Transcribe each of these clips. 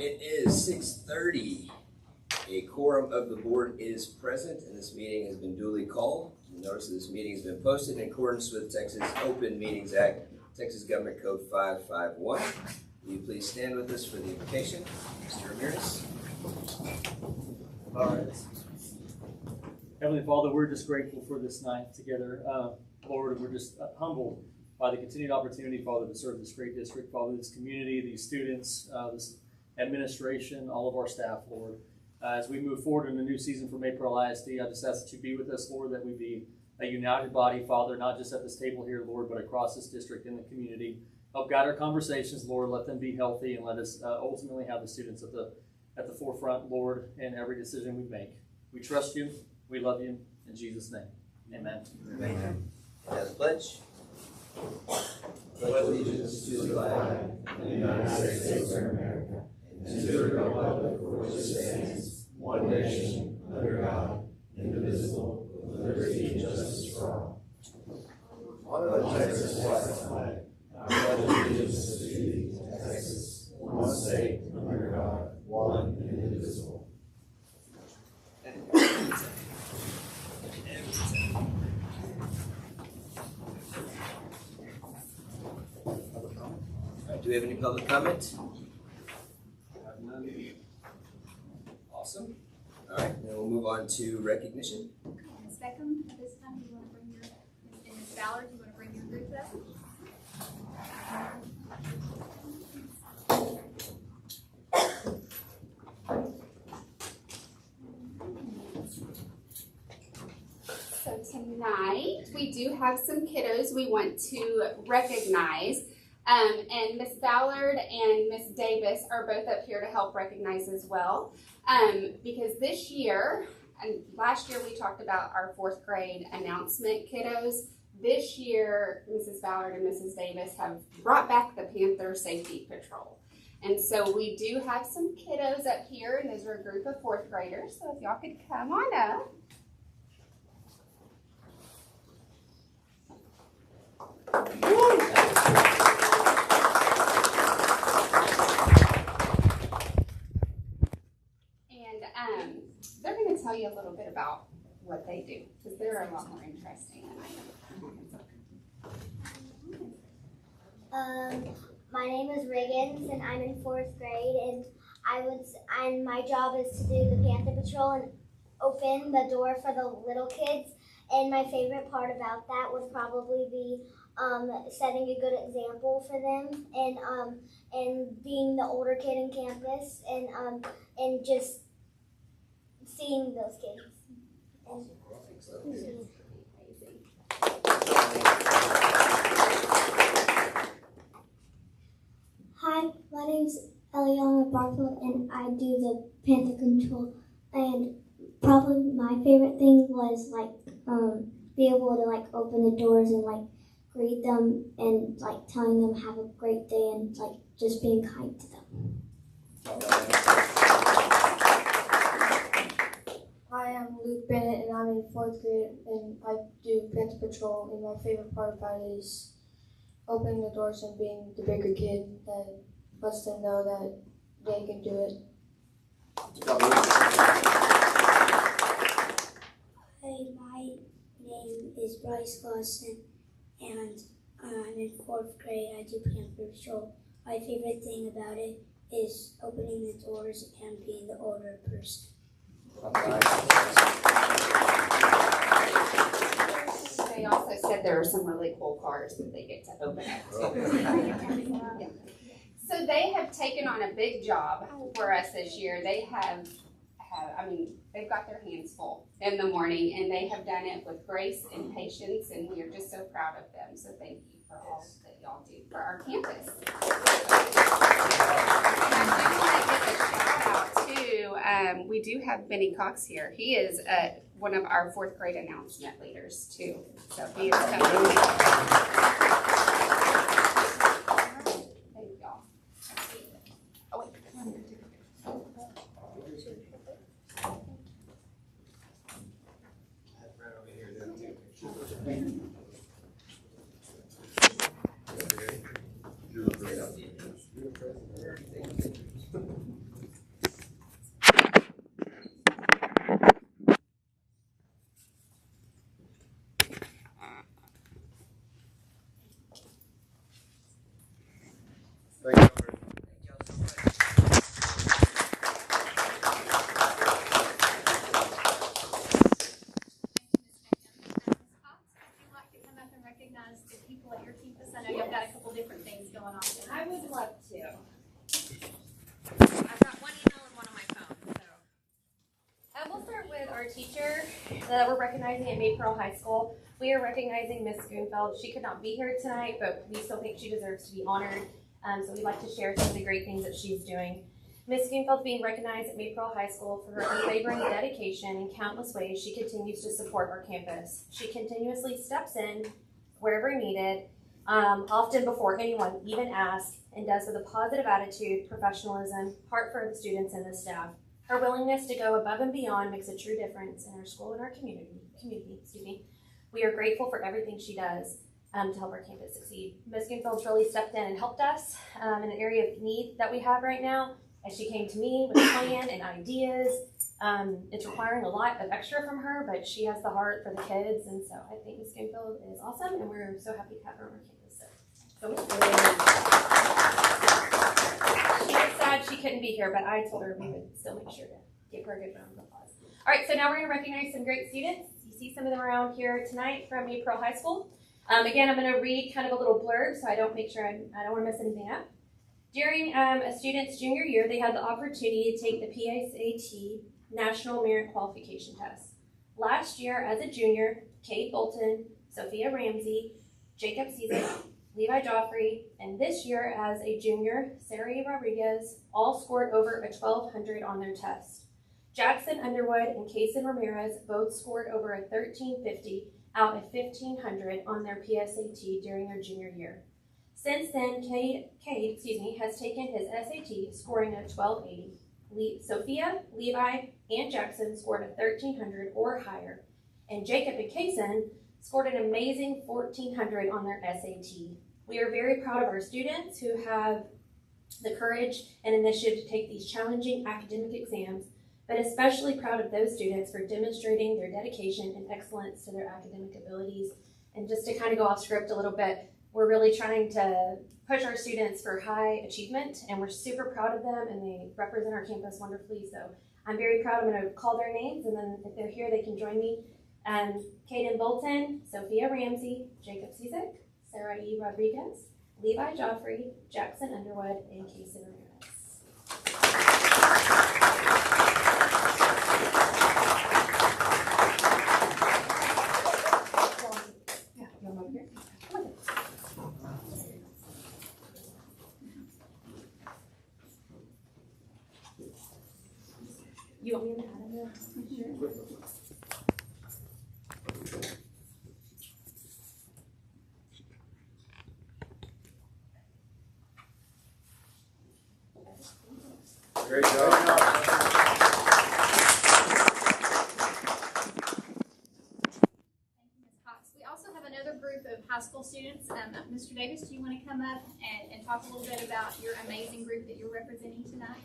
It is 6:30. A quorum of the board is present, and this meeting has been duly called. The notice of this meeting has been posted in accordance with Texas Open Meetings Act, Texas Government Code 551. Will you please stand with us for the invocation? Mr. Ramirez. All right. Heavenly Father, we're just grateful for this night together. Lord, we're just humbled by the continued opportunity, Father, to serve this great district, Father, this community, these students, this administration, all of our staff, Lord. As we move forward in a new season for Maypearl ISD, I just ask that you be with us, Lord, that we be a united body, Father, not just at this table here, Lord, but across this district in the community. Help guide our conversations, Lord. Let them be healthy, and let us ultimately have the students at the forefront, Lord, in every decision we make. We trust you. We love you. In Jesus' name, amen. Amen. As a pledge. Pledge allegiance to the flag of the United States of America and to the republic for which it stands, one nation, under God, indivisible, with liberty and justice for all. On the Texas flag, I pledge allegiance to thee, Texas, one state, under God, one and indivisible. Do we have any public comment? None. Awesome. All right, then we'll move on to recognition. Ms. Beckham, at this time, do you want to bring and Ms. Ballard, do you want to bring your group up? So tonight, we do have some kiddos we want to recognize. And Miss Ballard and Miss Davis are both up here to help recognize as well. Because this year, and last year we talked about our 4th grade announcement kiddos. This year, Mrs. Ballard and Mrs. Davis have brought back the Panther Safety Patrol. And so we do have some kiddos up here, and those are a group of 4th graders. So if y'all could come on up. And they're going to tell you a little bit about what they do, because they're a lot more interesting than I am. My name is Riggins, and I'm in 4th grade, and my job is to do the Panther Patrol and open the door for the little kids. And my favorite part about that would probably be setting a good example for them, and being the older kid in campus, and just seeing those kids. Hi, my name's Eliana Barfield, and I do the Panther Control. And probably my favorite thing was be able to open the doors and greet them and telling them have a great day and just being kind to them. Hi, I'm Luke Bennett, and I'm in 4th grade, and I do Panther Patrol, and my favorite part about it is opening the doors and being the bigger kid that lets them know that they can do it. Hi, my name is Bryce Lawson, and I'm in 4th grade. I do Panther Patrol. My favorite thing about it is opening the doors and being the older person. They also said there are some really cool cars that they get to open up too. Yeah. So they have taken on a big job for us this year. They they've got their hands full in the morning, and they have done it with grace and patience, and we are just so proud of them. So thank you for all that y'all do for our campus. And I do want to give a shout out too. We do have Benny Cox here. He is one of our 4th grade announcement leaders too. So he is coming. Thank y'all. Oh wait, come on. Right over here, then, too. recognize the people at your campus? I know you've got a couple different things going on. I would love to. I've got one email and one on my phone. So, we'll start with our teacher that we're recognizing at Maypearl High School. We are recognizing Miss Schoonfeld. She could not be here tonight, but we still think she deserves to be honored. So we'd like to share some of the great things that she's doing. Miss Schoonfeld being recognized at Maypearl High School for her unwavering dedication in countless ways. She continues to support our campus. She continuously steps in wherever needed, often before anyone even asks, and does with a positive attitude, professionalism, heart for the students and the staff. Her willingness to go above and beyond makes a true difference in our school and our community. We are grateful for everything she does to help our campus succeed. Ms. Schoonfeld's really stepped in and helped us in an area of need that we have right now. As she came to me with a plan and ideas, it's requiring a lot of extra from her, but she has the heart for the kids, and so I think Ms. Schoonfeld is awesome, and we're so happy to have her on our campus. She was sad she couldn't be here, but I told her we would still make sure to give her a good round of applause. All right, so now we're going to recognize some great students. You see some of them around here tonight from Maypearl High School. Again, I'm going to read kind of a little blurb so I don't want to miss anything up. During a student's junior year, they had the opportunity to take the PSAT National Merit Qualification Test. Last year, as a junior, Kate Bolton, Sophia Ramsey, Jacob Cezek, Levi Joffrey, and this year as a junior, Sarah Rodriguez, all scored over a 1,200 on their test. Jackson Underwood and Kason Ramirez both scored over a 1,350 out of 1,500 on their PSAT during their junior year. Since then, Cade has taken his SAT, scoring a 1,280. Sophia, Levi, and Jackson scored a 1,300 or higher, and Jacob and Kason scored an amazing 1,400 on their SAT. We are very proud of our students who have the courage and initiative to take these challenging academic exams, but especially proud of those students for demonstrating their dedication and excellence to their academic abilities. And just to kind of go off script a little bit, we're really trying to push our students for high achievement, and we're super proud of them, and they represent our campus wonderfully. So I'm very proud. I'm going to call their names, and then if they're here, they can join me. Kaden Bolton, Sophia Ramsey, Jacob Cezek, Sarah E. Rodriguez, Levi Joffrey, Jackson Underwood, and Kason Ramirez. Yeah, you want over here? Come on. You want me to add in there? Sure. Great job. We also have another group of high school students. Mr. Davis, do you want to come up and talk a little bit about your amazing group that you're representing tonight?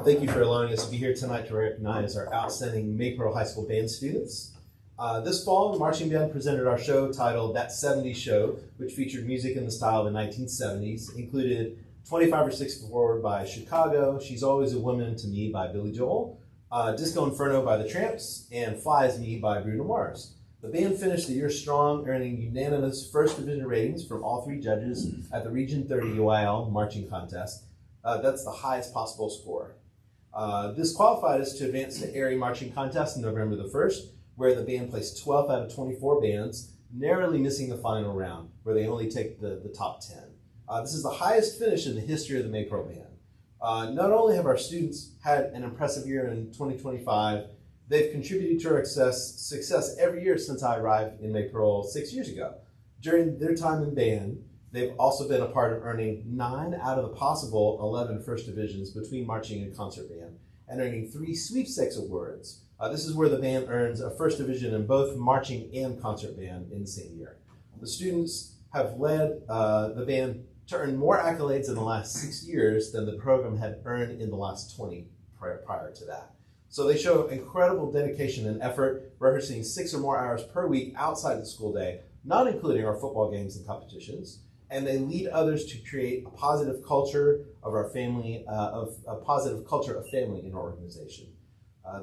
Thank you for allowing us to be here tonight to recognize our outstanding Maypearl High School band students. This fall, the marching band presented our show titled That 70s Show, which featured music in the style of the 1970s, included 25 or 64 by Chicago, She's Always a Woman to Me by Billy Joel, Disco Inferno by the Tramps, and Fly As Me by Bruno Mars. The band finished the year strong, earning unanimous first division ratings from all three judges at the Region 30 UIL marching contest. That's the highest possible score. This qualified us to advance to Erie Marching Contest on November the 1st, where the band placed 12th out of 24 bands, narrowly missing the final round, where they only take the top 10. This is the highest finish in the history of the Maypearl band. Not only have our students had an impressive year in 2025, They've contributed to our success every year since I arrived in Maypearl 6 years ago. During their time in band, they've also been a part of earning 9 out of the possible 11 first divisions between marching and concert band, and earning 3 sweepstakes awards. This is where the band earns a first division in both marching and concert band in the same year. The students have led the band to earn more accolades in the last 6 years than the program had earned in the last 20 prior to that. So they show incredible dedication and effort, rehearsing 6 or more hours per week outside the school day, not including our football games and competitions. And they lead others to create a positive culture of our family, a positive culture of family in our organization.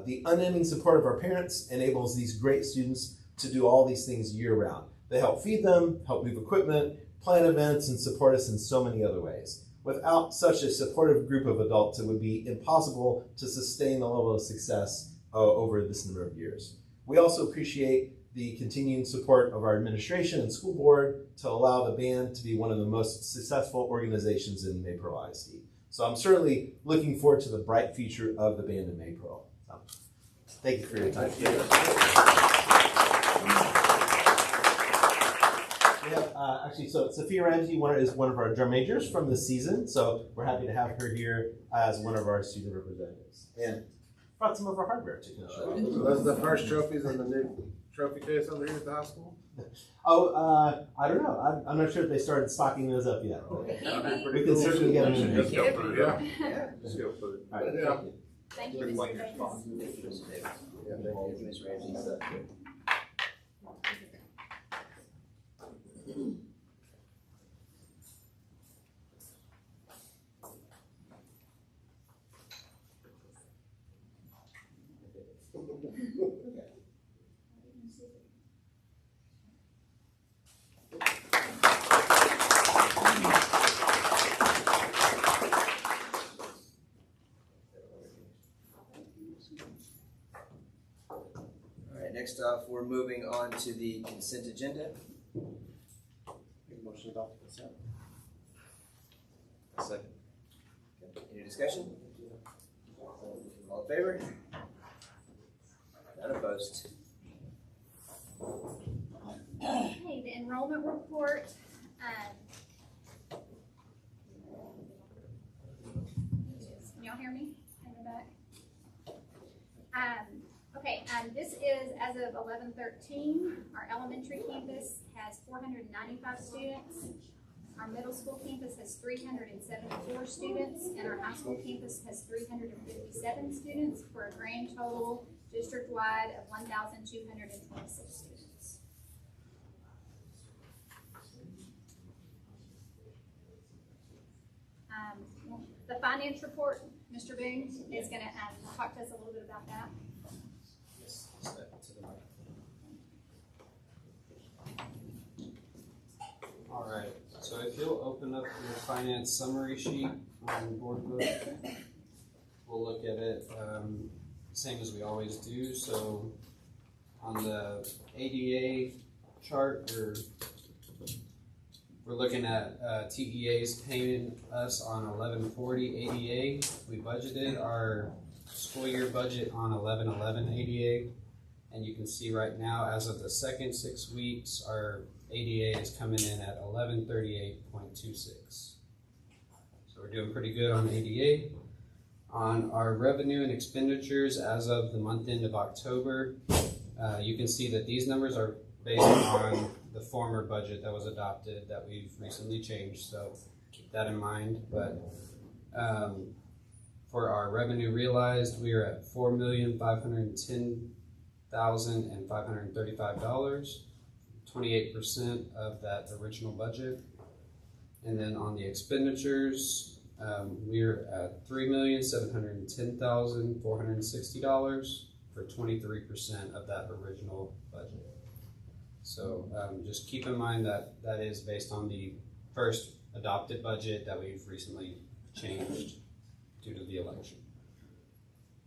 The unending support of our parents enables these great students to do all these things year round. They help feed them, help move equipment, plan events, and support us in so many other ways. Without such a supportive group of adults, it would be impossible to sustain the level of success over this number of years. We also appreciate the continuing support of our administration and school board to allow the band to be one of the most successful organizations in Maypearl ISD. So I'm certainly looking forward to the bright future of the band in Maypearl. So, thank you for your time. We have, actually, so Sophia Ramsey is one of our drum majors from this season, so we're happy to have her here as one of our student representatives. And brought some of our hardware to show. Those are the first trophies in the new trophy case over here at the high school? Oh, I don't know. I'm not sure if they started stocking those up yet. We can certainly get them in there. Yeah. Just go put it. All right, Yeah. Thank you, Mr. Davis. Yeah, thank you, Ms. Ramsey. Next up, we're moving on to the consent agenda. Make a motion to adopt the consent. Second. Any discussion? All in favor? None opposed. Okay, the enrollment report. Can y'all hear me in the back? This is as of 11/13. Our elementary campus has 495 students. Our middle school campus has 374 students, and our high school campus has 357 students, for a grand total district-wide of 1,226 students. The finance report, Mr. Boone is going to talk to us a little bit about that. Yes, step to the mic. All right, so if you'll open up your finance summary sheet on the board book, we'll look at it same as we always do. So on the ADA chart, we're looking at TEA's paying us on 11/40 ADA. We budgeted our school year budget on 11/11 ADA, and you can see right now, as of the second 6 weeks, our ADA is coming in at 1138.26. So we're doing pretty good on ADA. On our revenue and expenditures as of the month end of October, you can see that these numbers are based on the former budget that was adopted that we've recently changed, so keep that in mind. But for our revenue realized, we are at $4,510,535, 28% of that original budget. And then on the expenditures, we're at $3,710,460 for 23% of that original budget. So just keep in mind that that is based on the first adopted budget that we've recently changed due to the election.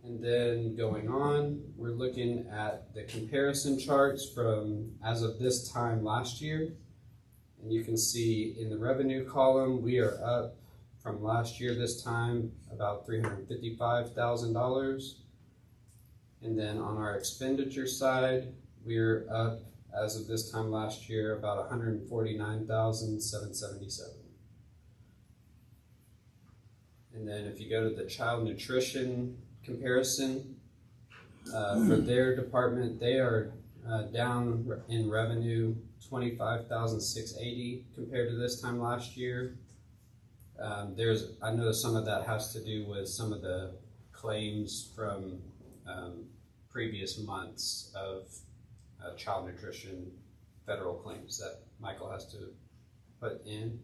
And then going on, we're looking at the comparison charts from as of this time last year. And you can see in the revenue column, we are up from last year this time about $355,000. And then on our expenditure side, we're up as of this time last year about 149,777. And then if you go to the child nutrition comparison, for their department, they are down in revenue 25,680 compared to this time last year. I know some of that has to do with some of the claims from previous months of child nutrition federal claims that Michael has to put in.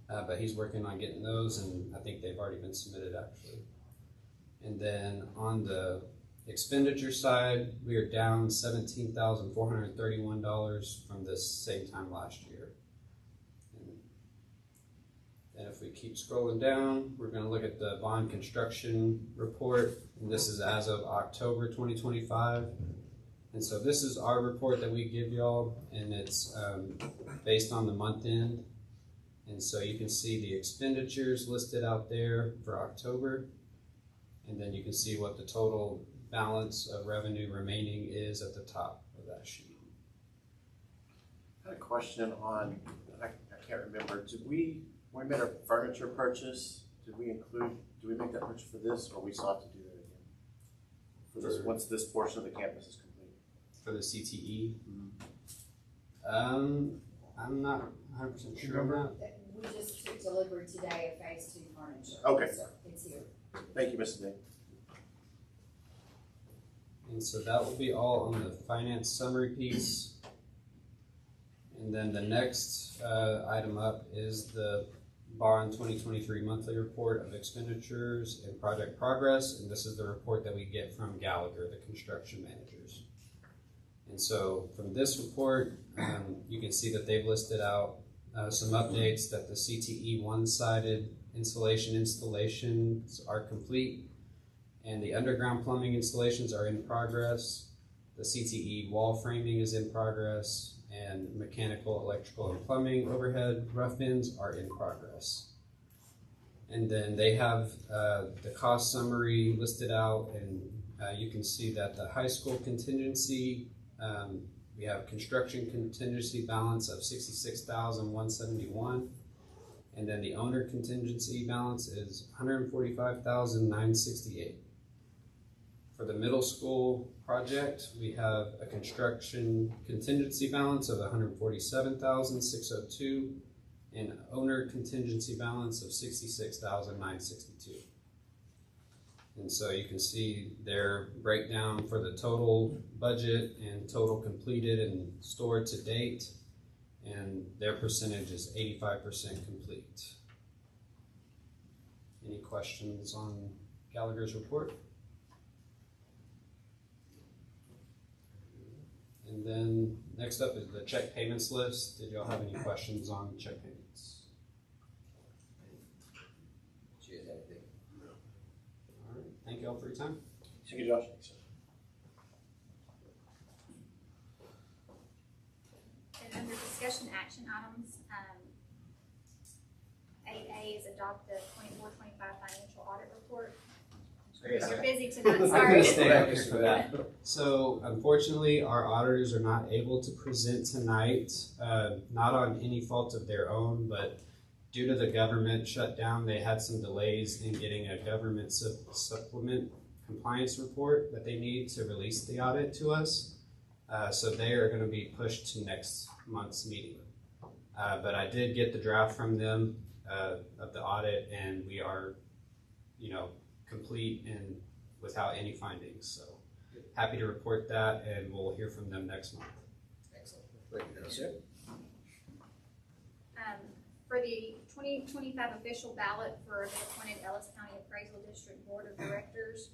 But he's working on getting those, and I think they've already been submitted actually. And then on the expenditure side, we are down $17,431 from this same time last year. And if we keep scrolling down, we're going to look at the bond construction report, and this is as of October 2025. And so this is our report that we give y'all, and it's based on the month end. And so you can see the expenditures listed out there for October, and then you can see what the total balance of revenue remaining is at the top of that sheet. I had a question on, I can't remember, when we made our furniture purchase, did we make that purchase for this, or we still have to do that again? For this, once this portion of the campus is complete? For the CTE? I'm not 100% sure on that. We just delivered today a phase 2 furniture. Okay. So it's here. Thank you, Mrs. Day. And so that will be all on the finance summary piece. And then the next item up is the bond 2023 monthly report of expenditures and project progress. And this is the report that we get from Gallagher, the construction managers. And so from this report, you can see that they've listed out some updates that the CTE one-sided installations are complete, and the underground plumbing installations are in progress. The CTE wall framing is in progress, and mechanical, electrical, and plumbing overhead rough ends are in progress. And then they have the cost summary listed out, and you can see that the high school contingency, we have construction contingency balance of $66,171, and then the owner contingency balance is $145,968. For the middle school project, we have a construction contingency balance of $147,602 and owner contingency balance of $66,962. And so you can see their breakdown for the total budget and total completed and stored to date, and their percentage is 85% complete. Any questions on Gallagher's report? And then next up is the check payments list. Did y'all have any questions on check payments? Do you guys have anything? All right, thank y'all for your time. Thank you, Josh. And under discussion action items, 8A is adopt the 24-25 financial audit report. You're busy tonight, sorry. Stay up here for that. So unfortunately, our auditors are not able to present tonight, not on any fault of their own, but due to the government shutdown, they had some delays in getting a government supplement compliance report that they need to release the audit to us. So they are going to be pushed to next month's meeting. But I did get the draft from them of the audit, and we are, complete and without any findings. So happy to report that, and we'll hear from them next month. Excellent. Thank you, sir. For the 2025 official ballot for the appointed Ellis County Appraisal District Board of Directors,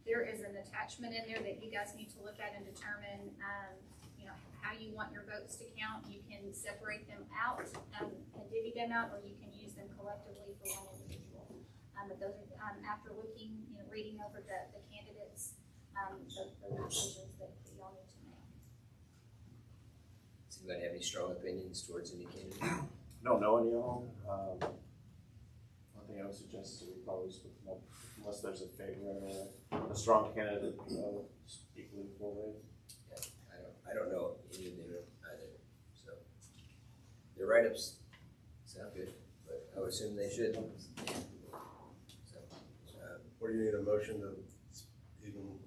there is an attachment in there that you guys need to look at and determine, how you want your votes to count. You can separate them out and divvy them out, or you can use them collectively for one individual. But those are, after looking, reading over the candidates, those are decisions that y'all need to make. Does anybody have any strong opinions towards any candidate? I don't know any of them. One thing I would suggest that we probably split them up unless there's a favorite or a strong candidate equally full weight. I don't know anything either, so. The write-ups sound good, but I would assume they should. So, What do you need, a motion to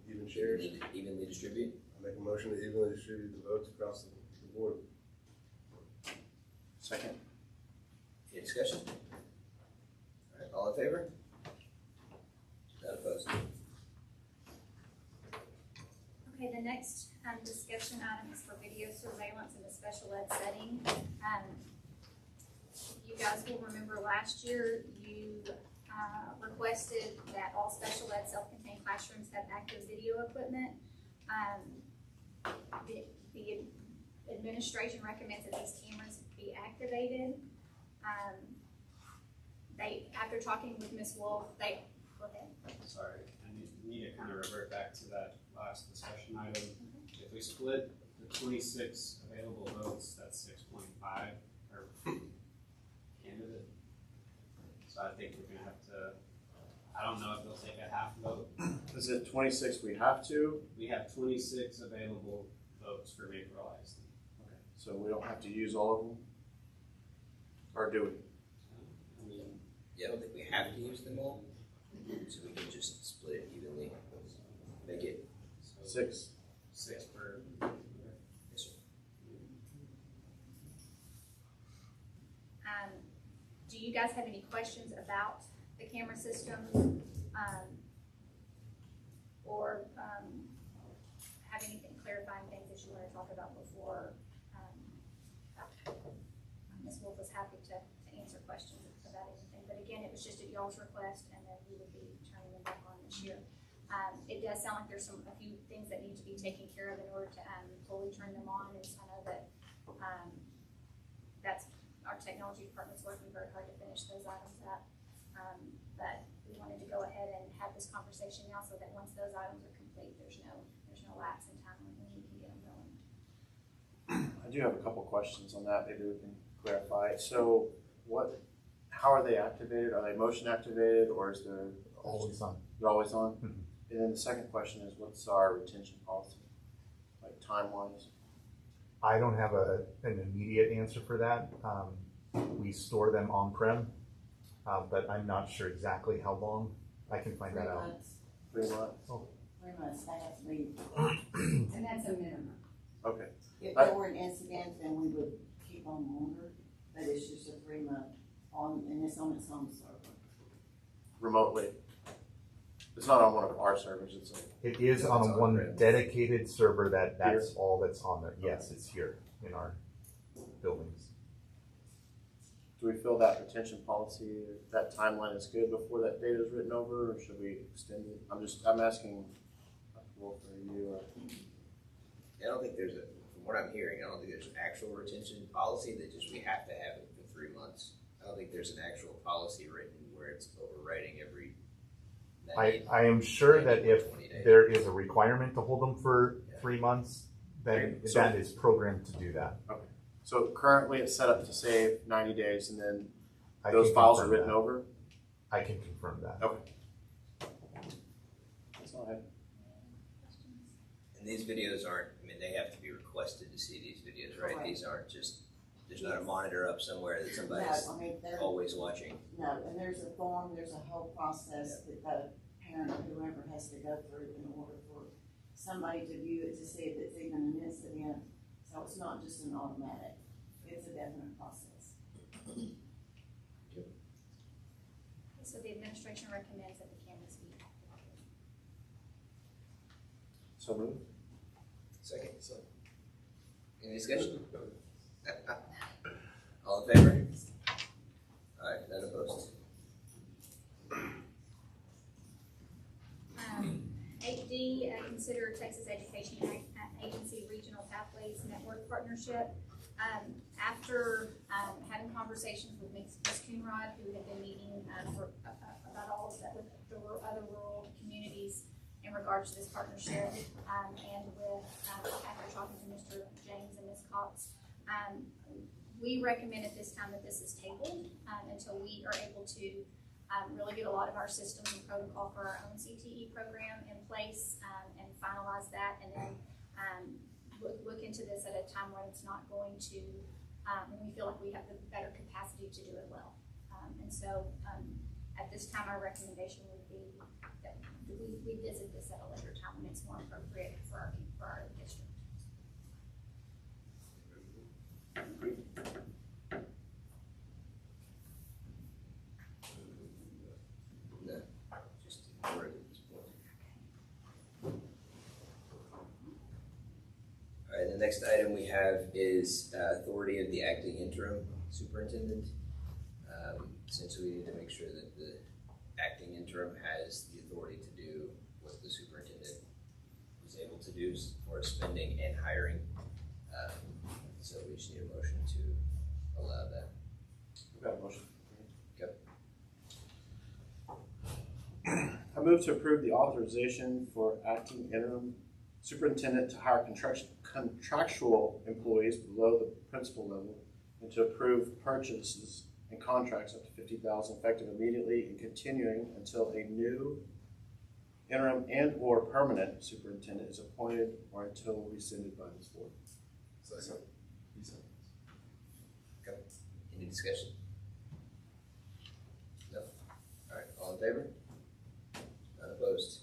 even shares? evenly distribute? I make a motion to evenly distribute the votes across the board. Second. Any discussion? All right, all in favor? None opposed? Okay, the next discussion item is for video surveillance in the special ed setting. You guys will remember last year you requested that all special ed self-contained classrooms have active video equipment. The administration recommends that these cameras be activated. After talking with Ms. Wolf, go ahead. Sorry, I need to kind of revert back to that last discussion item. If we split the 26 available votes, that's 6.5 per candidate. So I think we're gonna have to, I don't know if they'll take a half vote. Is it 26 we have to? We have 26 available votes for Maypearl ISD. Okay, so we don't have to use all of them? Or do we? I mean, Yeah, I don't think we have to use them all, so we can just split it evenly, make it. so 6. 6 per. Yes, sir. Do you guys have any questions about the camera system? Or have anything clarifying things that you want to talk about before? Ms. Wolf was happy to answer questions about anything, but again, it was just at y'all's request, and then we would be turning them back on this year. It does sound like there's a few things that need to be taken care of in order to fully turn them on, and I know that that's our technology department's working very hard to finish those items up. But we wanted to go ahead and have this conversation now so that once those items are complete, there's no lapse in time when we can get them going. I do have a couple questions on that. Maybe we can clarify. So how are they activated? Are they motion activated, or is there Always on. they're always on? Mhm. And then the second question is, what's our retention policy, like time-wise? I don't have an immediate answer for that. We store them on-prem, but I'm not sure exactly how long. I can find that out. 3 months? 3 months, they have to be, And that's a minimum. Okay. if there were an incident, then we would keep on longer, but it's just a 3 month and it's on its own server. Remotely? It's not on one of our servers, it's It is on It's one on-prem. dedicated server that's all that's on there. Yes, it's here in our buildings. do we feel that retention policy, that timeline is good before that data is written over, or should we extend it? I'm asking, well, for you, I don't think from what I'm hearing, I don't think there's an actual retention policy that just we have to have it for 3 months. I don't think there's an actual policy written where it's overwriting every 90. I am sure that if 20 days. there is a requirement to hold them for Yeah. 3 months, then Okay, so- that is programmed to do that. so currently it's set up to save 90 days, and then I those can files are confirm written that. over? I can confirm that. Okay. That's all I have. And these videos aren't, they have to be requested to see these videos, right? Correct. These aren't just, there's not a monitor up somewhere that No, somebody's I mean, there, always watching. no, and there's a form, there's a whole process that the parent or whoever has to go through in order for somebody to view it to see if it's even an incident. So it's not just an automatic, it's a definite process. So the administration recommends that the cameras be activated. So moved. Second. Any discussion? All in favor? All right, none opposed. 8D, consider Texas Education Agency Regional Pathways Network Partnership. After having conversations with Ms. Coonrod, who had been meeting about all of that with the other rural communities in regards to this partnership, and with after talking to Mr. James and Ms. Cox, we recommend at this time that this is tabled until we are able to really get a lot of our systems and protocol for our own CTE program in place, and finalize that, and then look into this at a time when it's not going to, when we feel like we have the better capacity to do it well. And so at this time, our recommendation would be that we visit this at a later time when it's more appropriate for our district. No, just ignore it at this point. All right, the next item we have is authority of the acting interim superintendent. Essentially, we need to make sure that the acting interim has the authority to do what the superintendent was able to do for spending and hiring. So we just need a motion to allow that. We've got a motion. Okay. I move to approve the authorization for acting interim superintendent to hire contractual employees below the principal level, and to approve purchases and contracts up to $50,000 effective immediately and continuing until a new interim and or permanent superintendent is appointed or until rescinded by this board. Second. Okay. Any discussion? No. All right. All in favor? None opposed.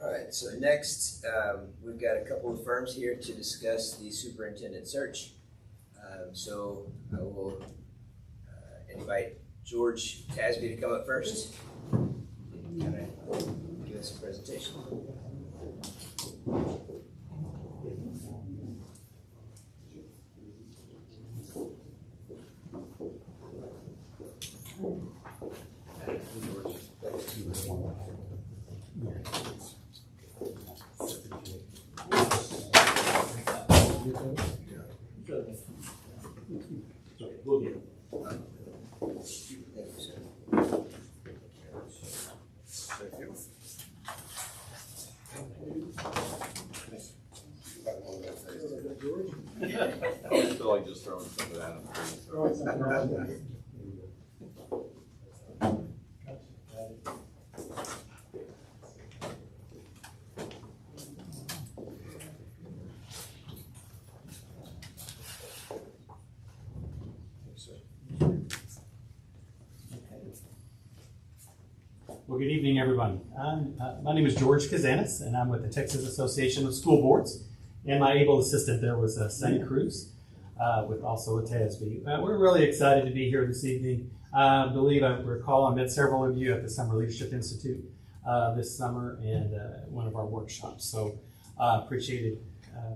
All right, so next, we've got a couple of firms here to discuss the superintendent search. So I will invite George Tasby to come up first. Kind of give us a presentation. I feel like just throwing some of that on the screen. Well, good evening, everybody. My name is George Kazanis, and I'm with the Texas Association of School Boards. And my able assistant there was Sunny Cruz, with also a TASB. We're really excited to be here this evening. I recall I met several of you at the Summer Leadership Institute this summer and one of our workshops. So appreciated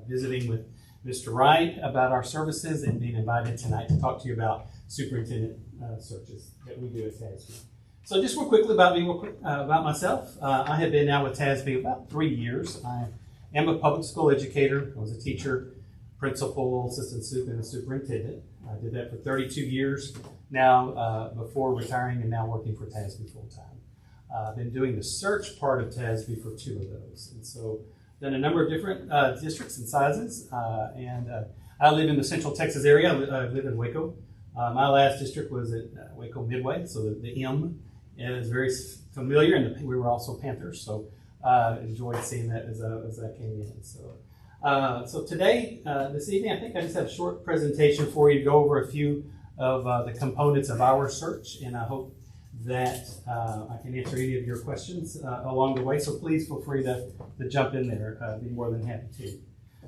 visiting with Mr. Wright about our services and being invited tonight to talk to you about superintendent searches that we do at TASB. So just real quickly about me, about myself. I have been now with TASB about 3 years. I am a public school educator. I was a teacher, principal, assistant sup, and a superintendent. I did that for 32 years now before retiring and now working for TASB full-time. I've been doing the search part of TASB for 2 of those. And so done a number of different districts and sizes. I live in the Central Texas area. I live in Waco. My last district was at Waco Midway, so the M is very familiar, and we were also Panthers, so enjoyed seeing that as I came in. So today, this evening, I think I just have a short presentation for you to go over a few of the components of our search, and I hope that I can answer any of your questions along the way, so please feel free to jump in there. I'd be more than happy to.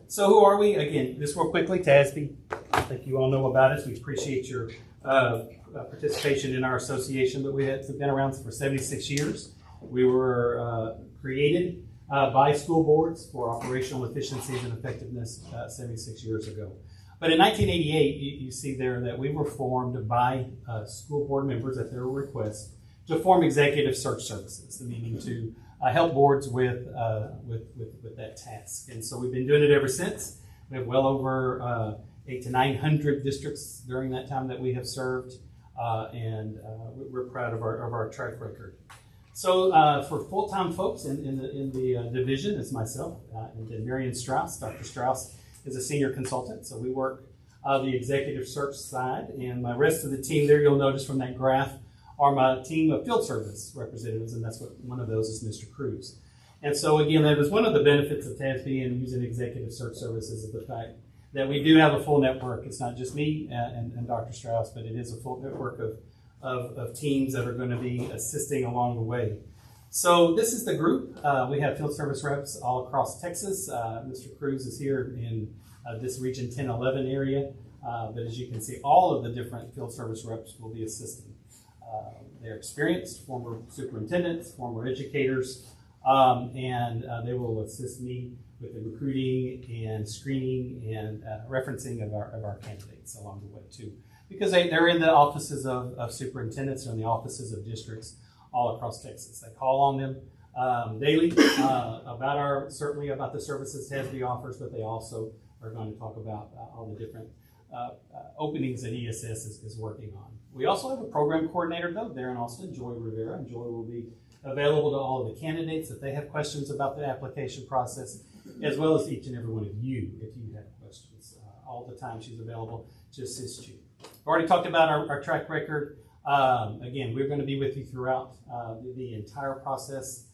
So who are we? Again, just real quickly, TASB. I think you all know about us. We appreciate your participation in our association, but we've been around for 76 years. We were created by school boards for operational efficiencies and effectiveness 76 years ago. But in 1988, you see there that we were formed by school board members at their request to form executive search services, meaning to help boards with that task. And so we've been doing it ever since. We have well over 800 to 900 districts during that time that we have served, and we're proud of our track record. So for full-time folks in the division, it's myself and then Marion Strauss. Dr. Strauss is a senior consultant, so we work the executive search side, and my rest of the team there, you'll notice from that graph, are my team of field service representatives, and that's what one of those is Mr. Cruz. And so again, that was one of the benefits of TASB and using executive search services is the fact that we do have a full network. It's not just me and Dr. Strauss, but it is a full network of teams that are going to be assisting along the way. So this is the group. We have field service reps all across Texas. Mr. Cruz is here in this region 1011 area. But as you can see, all of the different field service reps will be assisting. They're experienced, former superintendents, former educators, and they will assist me with the recruiting and screening and referencing of our candidates along the way too. Because they're in the offices of superintendents or in the offices of districts all across Texas. They call on them daily certainly about the services TASB offers, but they also are going to talk about all the different openings that ESS is working on. We also have a program coordinator though there in Austin, Joy Rivera, and Joy will be available to all of the candidates if they have questions about the application process, as well as each and every one of you if you have questions. All the time she's available to assist you. We've already talked about our track record. Again, we're going to be with you throughout the entire process,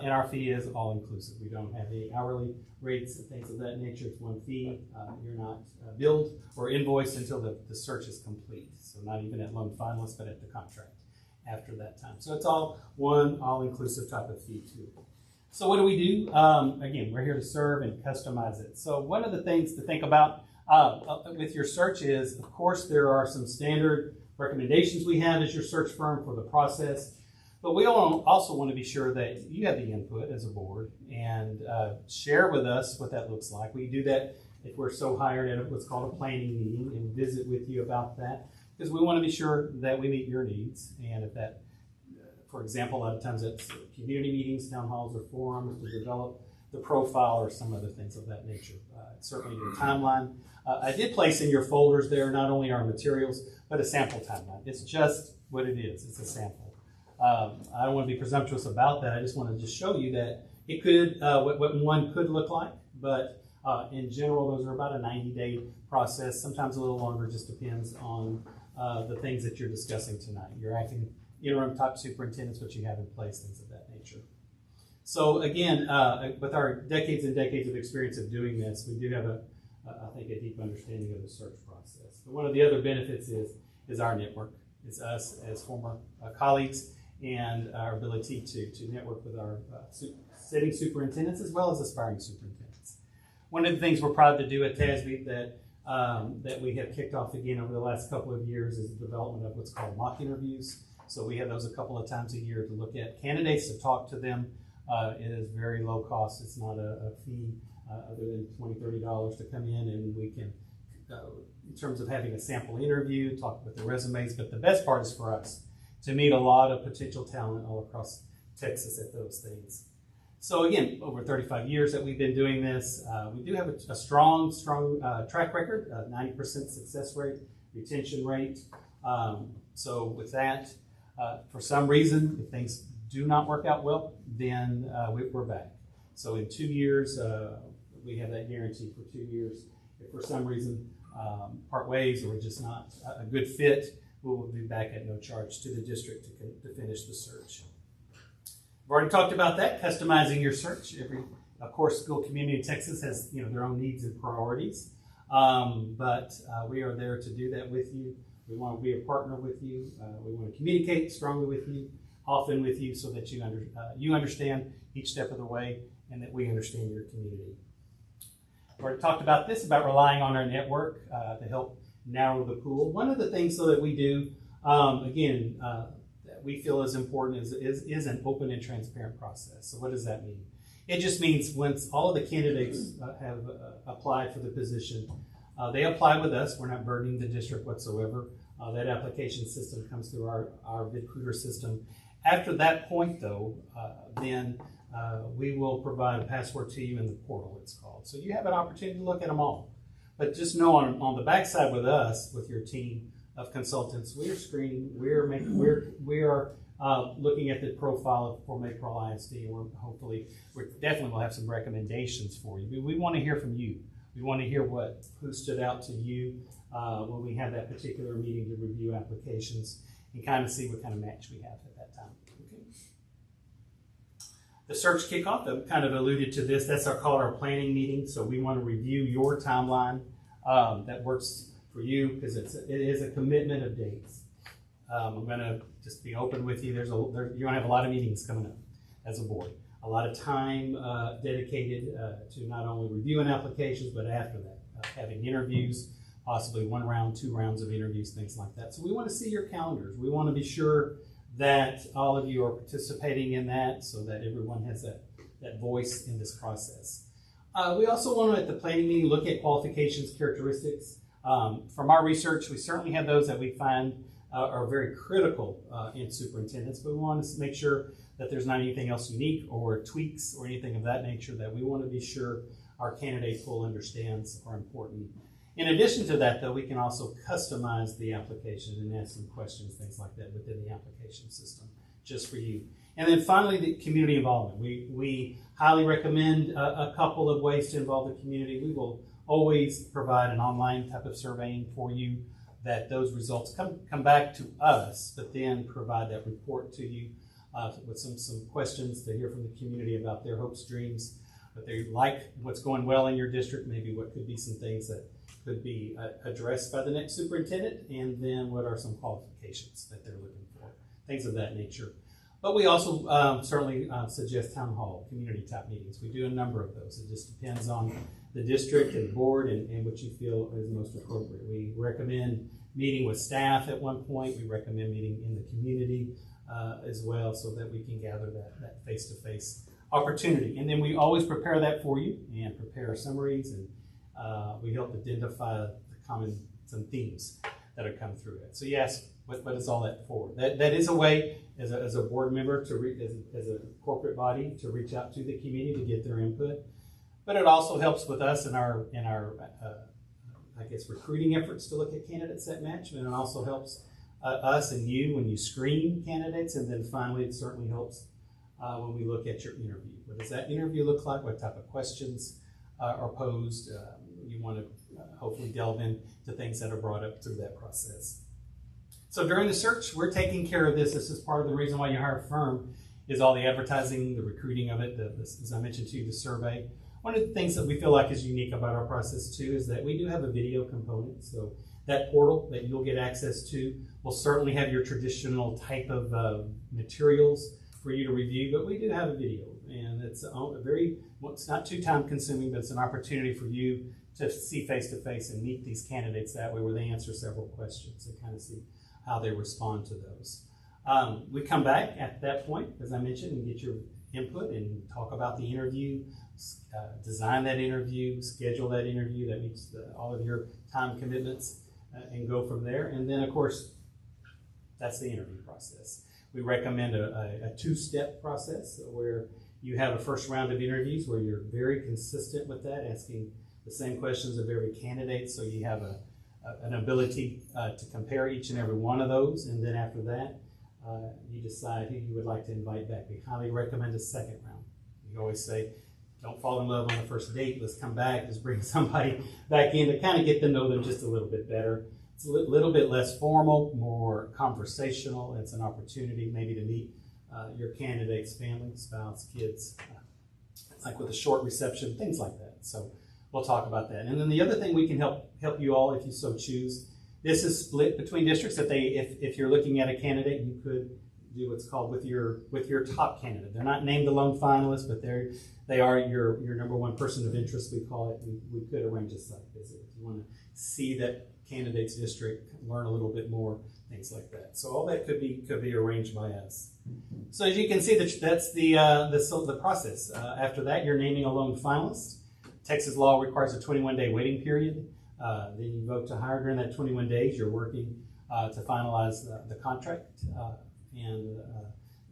and our fee is all-inclusive. We don't have any hourly rates and things of that nature. It's one fee. You're not billed or invoiced until the search is complete. So not even at loan finalist, but at the contract after that time. So it's all one all-inclusive type of fee too. So what do we do? Again, we're here to serve and customize it. So one of the things to think about with your search is, of course, there are some standard recommendations we have as your search firm for the process, but we also want to be sure that you have the input as a board and share with us what that looks like. We do that if we're so hired at what's called a planning meeting and visit with you about that, because we want to be sure that we meet your needs. And if that, for example, a lot of times it's community meetings, town halls, or forums to develop the profile or some other things of that nature. Certainly your timeline. I did place in your folders there not only our materials, but a sample timeline. It's just what it is. It's a sample. I don't want to be presumptuous about that. I just want to just show you that it could, what one could look like, but in general, those are about a 90-day process, sometimes a little longer, just depends on the things that you're discussing tonight. You're acting interim top superintendents, what you have in place, things of that nature. So again, with our decades and decades of experience of doing this, we do have I think a deep understanding of the search process. But one of the other benefits is our network. It's us as former colleagues and our ability to network with our sitting superintendents as well as aspiring superintendents. One of the things we're proud to do at TASB that we have kicked off again over the last couple of years is the development of what's called mock interviews. So we have those a couple of times a year to look at candidates, to talk to them. It is very low cost. It's not a fee other than $20, $30 to come in, and we can, in terms of having a sample interview, talk with the resumes. But the best part is for us to meet a lot of potential talent all across Texas at those things. So again, over 35 years that we've been doing this, we do have a strong track record, 90% success rate, retention rate. So with that, for some reason, if things do not work out well, then we're back. So in 2 years, we have that guarantee for 2 years. If for some reason part ways or just not a good fit, we will be back at no charge to the district to finish the search. I've already talked about that, customizing your search. Of course, school community in Texas has their own needs and priorities, but we are there to do that with you. We want to be a partner with you. We want to communicate strongly with you, often with you, so that you understand each step of the way and that we understand your community. I've already talked about this, about relying on our network to help narrow the pool. One of the things that we do, that we feel is important is an open and transparent process. So what does that mean? It just means once all of the candidates have applied for the position, they apply with us. We're not burdening the district whatsoever. That application system comes through our VidCruiter system. After that point, though, then we will provide a password to you in the portal, it's called. So you have an opportunity to look at them all. But just know on the backside with us, with your team of consultants, we are screening, we are looking at the profile for Maypearl ISD, and we definitely will have some recommendations for you. We want to hear from you. We want to hear who stood out to you when we have that particular meeting to review applications and kind of see what kind of match we have at that time. Okay. The search kickoff, I kind of alluded to this. That's called our planning meeting. So we want to review your timeline that works for you because it is a commitment of dates. I'm going to just be open with you. You're going to have a lot of meetings coming up as a board. A lot of time dedicated to not only reviewing applications, but after that, having interviews, possibly 1 round, 2 rounds of interviews, things like that. So we want to see your calendars. We want to be sure that all of you are participating in that so that everyone has that voice in this process. We also want to, at the planning meeting, look at qualifications, characteristics. From our research, we certainly have those that we find are very critical in superintendents, but we want to make sure that there's not anything else unique or tweaks or anything of that nature that we want to be sure our candidate pool understands are important. In addition to that, though, we can also customize the application and ask some questions, things like that, within the application system, just for you. And then finally, the community involvement. We highly recommend a couple of ways to involve the community. We will always provide an online type of surveying for you, that those results come back to us, but then provide that report to you with some questions to hear from the community about their hopes, dreams, what they like, what's going well in your district, maybe what could be some things that could be addressed by the next superintendent, and then what are some qualifications that they're looking for, things of that nature. But we also certainly suggest town hall, community type meetings. We do a number of those. It just depends on the district and board and what you feel is most appropriate. We recommend meeting with staff at one point. We recommend meeting in the community as well, so that we can gather that face-to-face opportunity. And then we always prepare that for you and prepare summaries, and we help identify some themes that have come through it. So yes, what is all that for? That is a way as a board member as a corporate body to reach out to the community to get their input. But it also helps with us in our recruiting efforts to look at candidates that match, and it also helps us and you when you screen candidates. And then finally, it certainly helps when we look at your interview. What does that interview look like? What type of questions are posed? You want to hopefully delve into things that are brought up through that process. So during the search, we're taking care of this. This is part of the reason why you hire a firm, is all the advertising, the recruiting of it, as I mentioned to you, the survey. One of the things that we feel like is unique about our process too is that we do have a video component. So that portal that you'll get access to will certainly have your traditional type of materials for you to review, but we do have a video, and it's it's not too time consuming, but it's an opportunity for you to see face to face and meet these candidates that way, where they answer several questions and kind of see how they respond to those. We come back at that point, as I mentioned, and get your input and talk about the interview, design that interview, schedule that interview that meets all of your time commitments, and go from there. And then, of course, that's the interview process. We recommend a 2-step process where you have a first round of interviews where you're very consistent with that, asking the same questions of every candidate, so you have an ability to compare each and every one of those. And then after that, you decide who you would like to invite back. We highly recommend a second round. We always say, don't fall in love on the first date. Let's come back. Let's bring somebody back in to kind of get to know them just a little bit better. It's a little bit less formal, more conversational. It's an opportunity maybe to meet your candidate's family, spouse, kids, like with a short reception, things like that. So we'll talk about that. And then the other thing we can help you all, if you so choose, this is split between districts. If you're looking at a candidate, you could do what's called with your top candidate. They're not named the lone finalist, but they are your number one person of interest, we call it. We could arrange a site visit if you want to see that candidate's district, learn a little bit more, things like that. So all that could be arranged by us. So as you can see, that's the process. After that, you're naming a lone finalist. Texas law requires a 21-day waiting period. Then you vote to hire. During that 21 days, you're working to finalize the contract and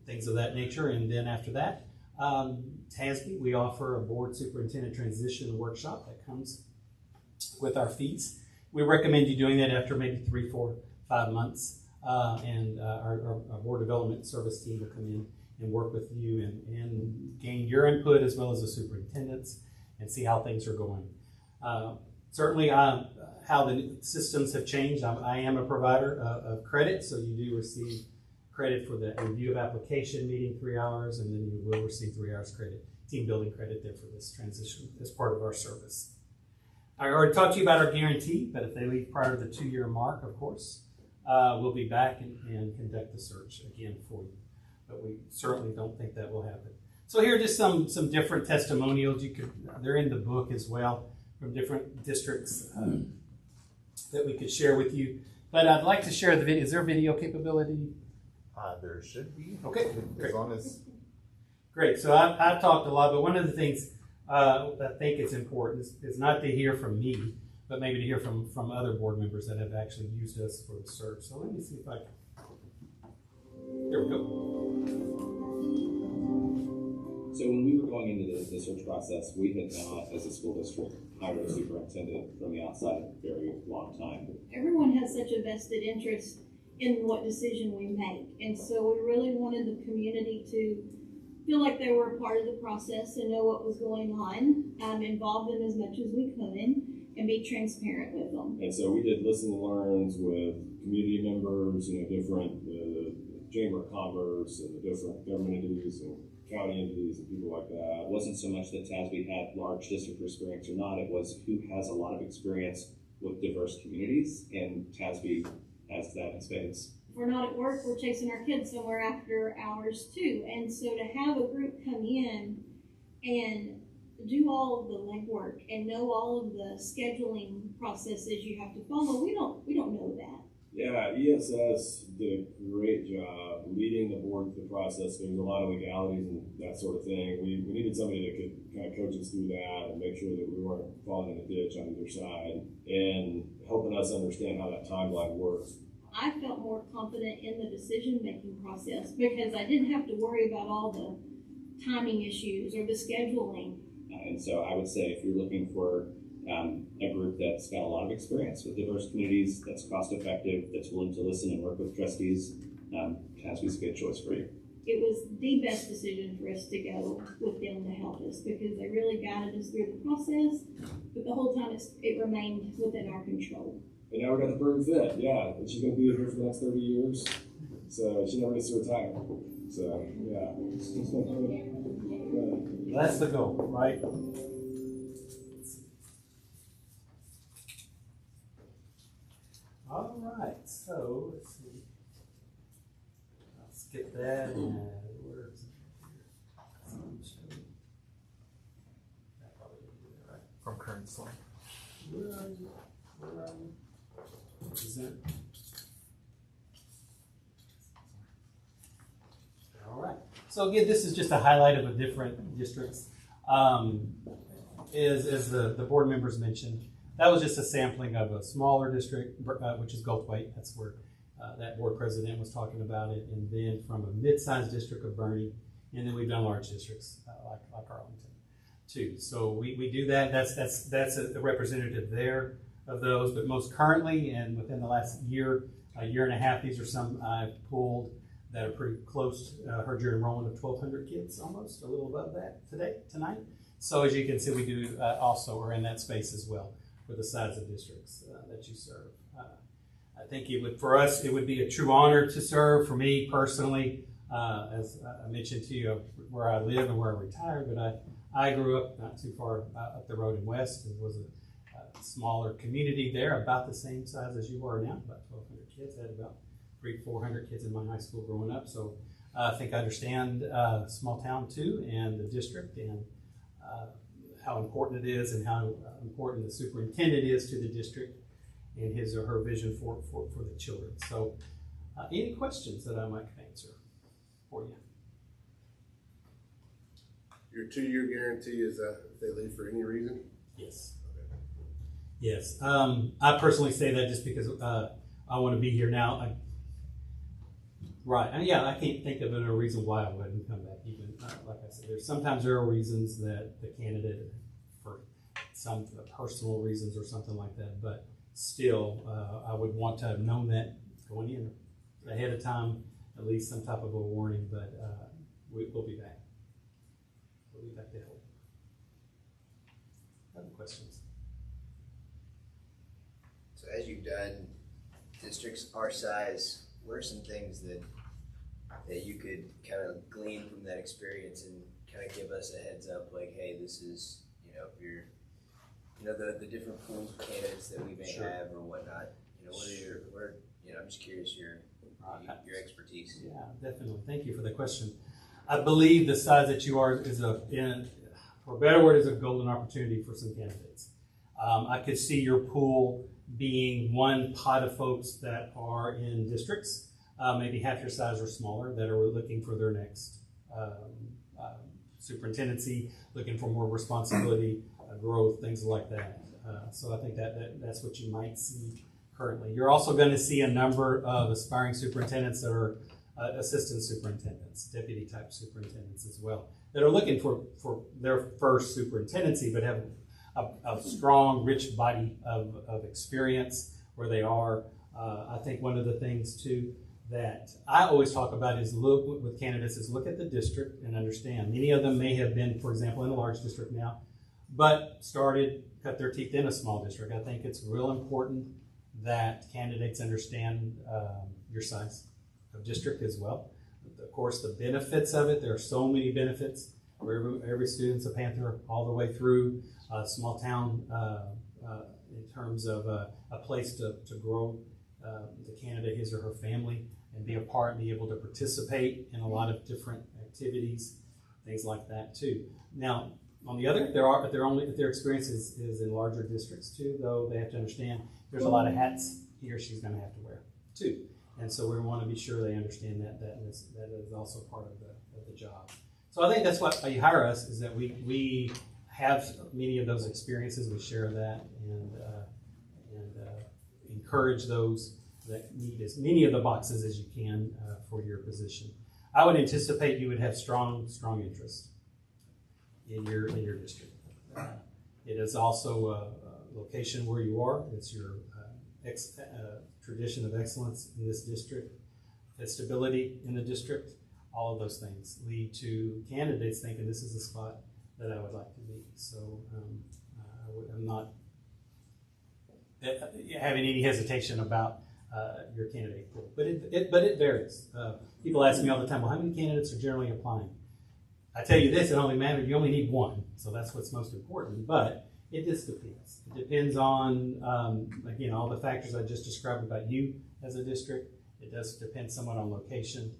things of that nature. And then after that, TASB, we offer a board superintendent transition workshop that comes with our fees. We recommend you doing that after maybe 3, 4, 5 months. And our board development service team will come in and work with you and gain your input as well as the superintendent's and see how things are going. Certainly, how the systems have changed. I am a provider of credit, so you do receive credit for the review of application, meeting 3 hours, and then you will receive 3 hours credit, team building credit there for this transition as part of our service. I already talked to you about our guarantee, but if they leave prior to the 2-year mark, of course, we'll be back and conduct the search again for you. But we certainly don't think that will happen. So here are just some different testimonials. They're in the book as well from different districts that we could share with you. But I'd like to share the video. Is there video capability? There should be. Okay, as long as. Great. So I've talked a lot, but one of the things I think is important is not to hear from me, but maybe to hear from other board members that have actually used us for the search. So let me see if I can. Here we go. So when we were going into the search process, we had not, as a school district, hired a superintendent from the outside a very long time. Everyone has such a vested interest in what decision we make. And so we really wanted the community to feel like they were a part of the process and know what was going on, involve them as much as we could, and be transparent with them. And so we did listen and learns with community members, different Chamber of Commerce and the different government entities and county entities and people like that. It wasn't so much that TASB had large district experience or not, it was who has a lot of experience with diverse communities, and TASB has that in spades. If we're not at work, we're chasing our kids somewhere after hours too. And so to have a group come in and do all of the legwork and know all of the scheduling processes you have to follow, we don't know that. Yeah, ESS did a great job leading the board through the process. There was a lot of legalities and that sort of thing. We needed somebody that could kind of coach us through that and make sure that we weren't falling in a ditch on either side and helping us understand how that timeline works. I felt more confident in the decision-making process because I didn't have to worry about all the timing issues or the scheduling. And so I would say if you're looking for a group that's got a lot of experience with diverse communities, that's cost-effective, that's willing to listen and work with trustees, TASB's a good choice for you. It was the best decision for us to go with them to help us because they really guided us through the process, but the whole time it remained within our control. And now we got the perfect fit. Yeah, and she's going to be here for the next 30 years, so she never gets to retire. So, yeah. That's the goal, right? All right, so let's see. I'll skip that and where is it here? That probably didn't do it right. From current slide. Where are you? Where are you? Is that? All right. So again, this is just a highlight of the different districts. As the board members mentioned, that was just a sampling of a smaller district, which is Goldthwaite. That's where that board president was talking about it. And then from a mid-sized district of Bernie, and then we've done large districts like Arlington too. So we do that. That's a representative there of those. But most currently and within the last year and a half, these are some I've pulled that are pretty close. Heard your enrollment of 1,200 kids, almost a little above that tonight. So as you can see, we do also are in that space as well for the size of districts that you serve. I think for us, it would be a true honor to serve. For me personally, as I mentioned to you, where I live and where I retired, but I grew up not too far up the road in West. It was a smaller community there, about the same size as you are now, about 1,200 kids. I had about 300-400 kids in my high school growing up. So I think I understand small town too, and the district, and how important it is, and how important the superintendent is to the district and his or her vision for the children. So any questions that I might answer for you? Your 2-year guarantee is that if they leave for any reason? Yes. Okay. Yes. I personally say that just because I want to be here now. Right. And yeah, I can't think of a reason why I wouldn't come back. Even like I said, sometimes there are reasons that the candidate, for some personal reasons or something like that, but still, I would want to have known that going in ahead of time, at least some type of a warning. But we'll be back. We'll be back to help. Other questions? as you've done districts our size, what are some things that you could kind of glean from that experience and kind of give us a heads up, like, hey, this is, if you're, the different pools of candidates that we may have or whatnot. What are I'm just curious your expertise. Yeah, definitely. Thank you for the question. I believe the size that you are is for a better word, is a golden opportunity for some candidates. I could see your pool being one pot of folks that are in districts, maybe half your size or smaller, that are looking for their next superintendency, looking for more responsibility, growth, things like that. So I think that's what you might see currently. You're also going to see a number of aspiring superintendents that are assistant superintendents, deputy type superintendents as well, that are looking for their first superintendency, but have a strong, rich body of experience where they are. I think one of the things too that I always talk about is look at the district and understand. Many of them may have been, for example, in a large district now, but cut their teeth in a small district. I think it's real important that candidates understand your size of district as well. Of course, the benefits of it, there are so many benefits. Every student's a Panther all the way through. Small town in terms of a place to grow the candidate, his or her family, and be a part and be able to participate in a lot of different activities, things like that too. Now, on the other, if their experience is in larger districts too, though, they have to understand there's a lot of hats he or she's going to have to wear too. And so we want to be sure they understand that is also part of the job. So I think that's what you hire us, is that we have many of those experiences. We share that and encourage those that meet as many of the boxes as you can for your position. I would anticipate you would have strong interest in your district. It is also a location where you are. It's your tradition of excellence in this district, the stability in the district. All of those things lead to candidates thinking this is the spot that I would like to be. So I'm not having any hesitation about your candidate pool, but it varies. People ask me all the time, well, how many candidates are generally applying? I tell you this, it only matters, you only need one, so that's what's most important, but it just depends. It depends on, again, all the factors I just described about you as a district. It does depend somewhat on location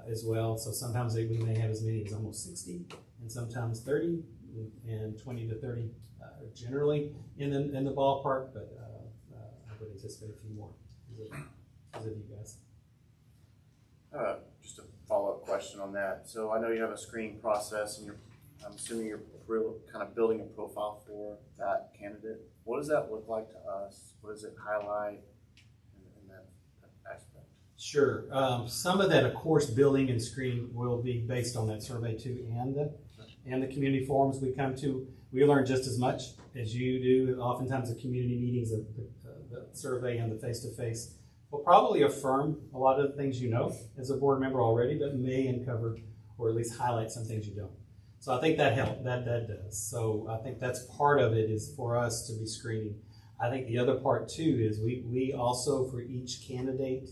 as well, so sometimes we may have as many as almost 60, and sometimes 30, and 20 to 30 generally in the ballpark, but I would anticipate a few more because of you guys. Just a follow-up question on that. So I know you have a screening process, and I'm assuming you're kind of building a profile for that candidate. What does that look like to us? What does it highlight in that aspect? Sure. Some of that, of course, building and screening will be based on that survey too, and the community forums we come to. We learn just as much as you do. Oftentimes, the community meetings, the survey and the face-to-face will probably affirm a lot of the things you know as a board member already, but may uncover or at least highlight some things you don't. So I think that helps. That does. So I think that's part of it, is for us to be screening. I think the other part too is we also, for each candidate,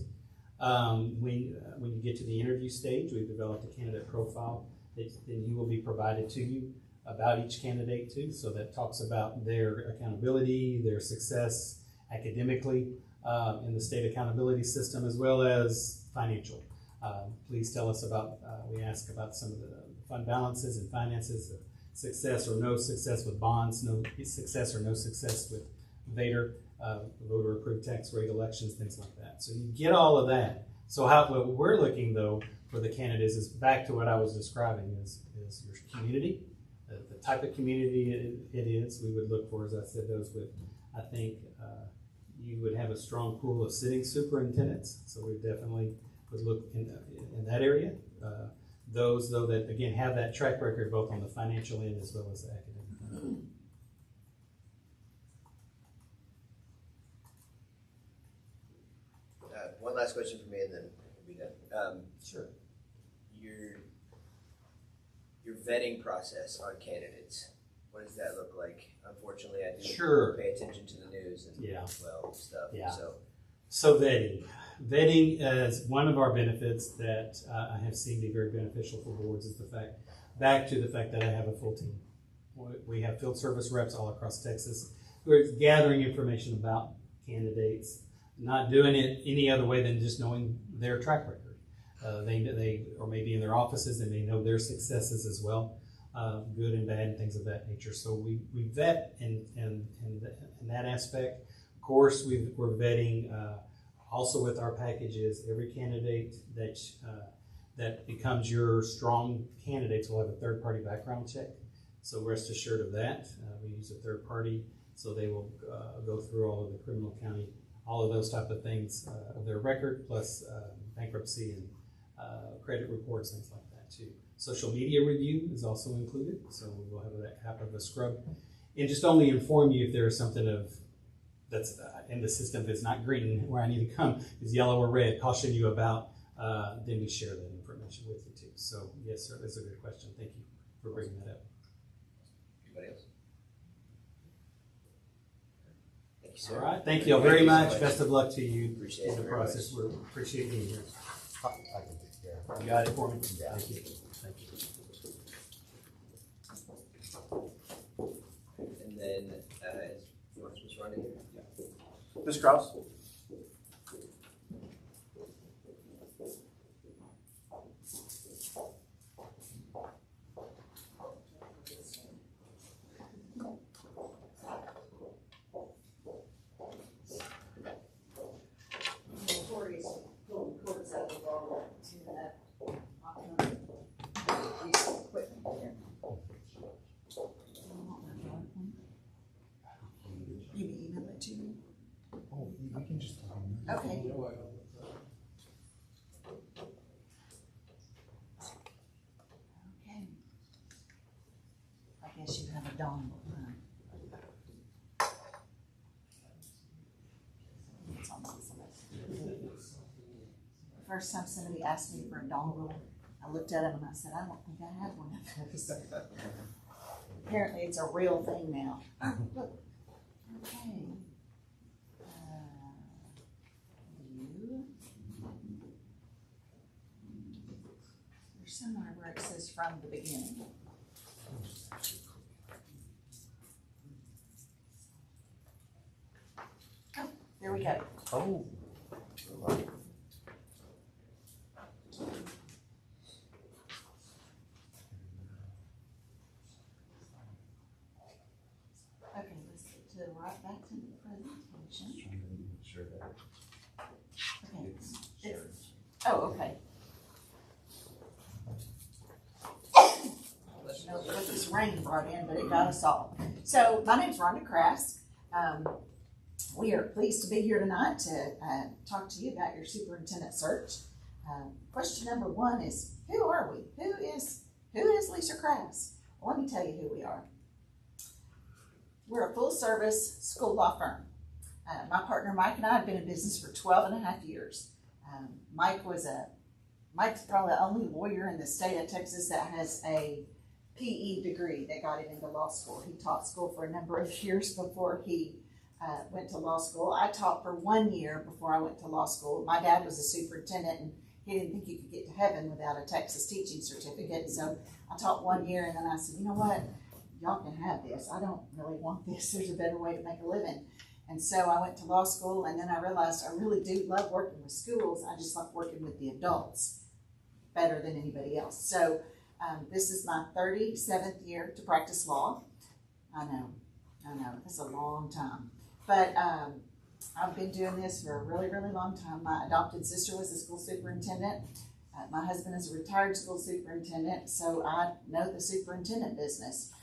when you get to the interview stage, we've developed a candidate profile that then you will be provided to you about each candidate too. So that talks about their accountability, their success academically in the state accountability system, as well as financial. Please tell us about, we ask about some of the fund balances and finances, success or no success with bonds, no success or no success with VADER, voter approved tax rate elections, things like that. So you get all of that. So what we're looking though for the candidates is back to what I was describing, is your community, the type of community it is. We would look for, as I said, those with, I think you would have a strong pool of sitting superintendents. So we definitely would look in that area. Those, though, that again have that track record both on the financial end as well as the academic end. One last question for me, and then we'll be done. Sure. Your vetting process on candidates. what does that look like? Unfortunately, I do Sure. pay attention to the news and stuff. Yeah. So Vetting is one of our benefits that I have seen be very beneficial for boards is the fact that I have a full team. We have field service reps all across Texas who are gathering information about candidates, not doing it any other way than just knowing their track record. They or maybe in their offices, they may know their successes as well, good and bad and things of that nature. So we vet in that aspect. Of course, we're vetting also with our packages. Every candidate that becomes your strong candidates will have a third-party background check. So rest assured of that. We use a third party, so they will go through all of the criminal county, all of those type of things of their record, plus bankruptcy and credit reports, things like that too. Social media review is also included, so we will have that type of a scrub, and just only inform you if there is something that's in the system that's not green, where I need to come is yellow or red, caution you about. Then we share that information with you too. So yes, sir, that's a good question. Thank you for bringing that up. Anybody else? Thank you, sir. All right, thank you all very much. Best of luck to you Appreciate in the it very process. much. We appreciate being here. I can take care of it. You got it for me? Thank you. Thank you. And then, what's Ms. Ronda here? Ms. Cross? You can email it to me. Oh, we can just talk. Okay. Okay. I guess you have a dongle, huh? It's on this list. The first time somebody asked me for a dongle, I looked at him and I said, I don't think I have one of those. Apparently it's a real thing now. Oh, look. Okay. You. There's somewhere where it says from the beginning. Oh, there we go. Oh. Okay, let's get to right back to the presentation. Sure that Okay. shared. Oh, okay. You know what this rain brought in, but it got us all. So my name's Rhonda Crass. We are pleased to be here tonight to talk to you about your superintendent search. Question number one is, who are we? Who is Lisa Crass? Well, let me tell you who we are. We're a full-service school law firm. My partner Mike and I have been in business for 12 and a half years. Mike's probably the only lawyer in the state of Texas that has a PE degree that got him into law school. He taught school for a number of years before he went to law school. I taught for 1 year before I went to law school. My dad was a superintendent, and he didn't think you could get to heaven without a Texas teaching certificate. So I taught 1 year, and then I said, you know what? Y'all can have this. I don't really want this. There's a better way to make a living. And so I went to law school, and then I realized I really do love working with schools. I just like working with the adults better than anybody else. So this is my 37th year to practice law. I know, it's a long time. But I've been doing this for a really, really long time. My adopted sister was a school superintendent. My husband is a retired school superintendent, so I know the superintendent business.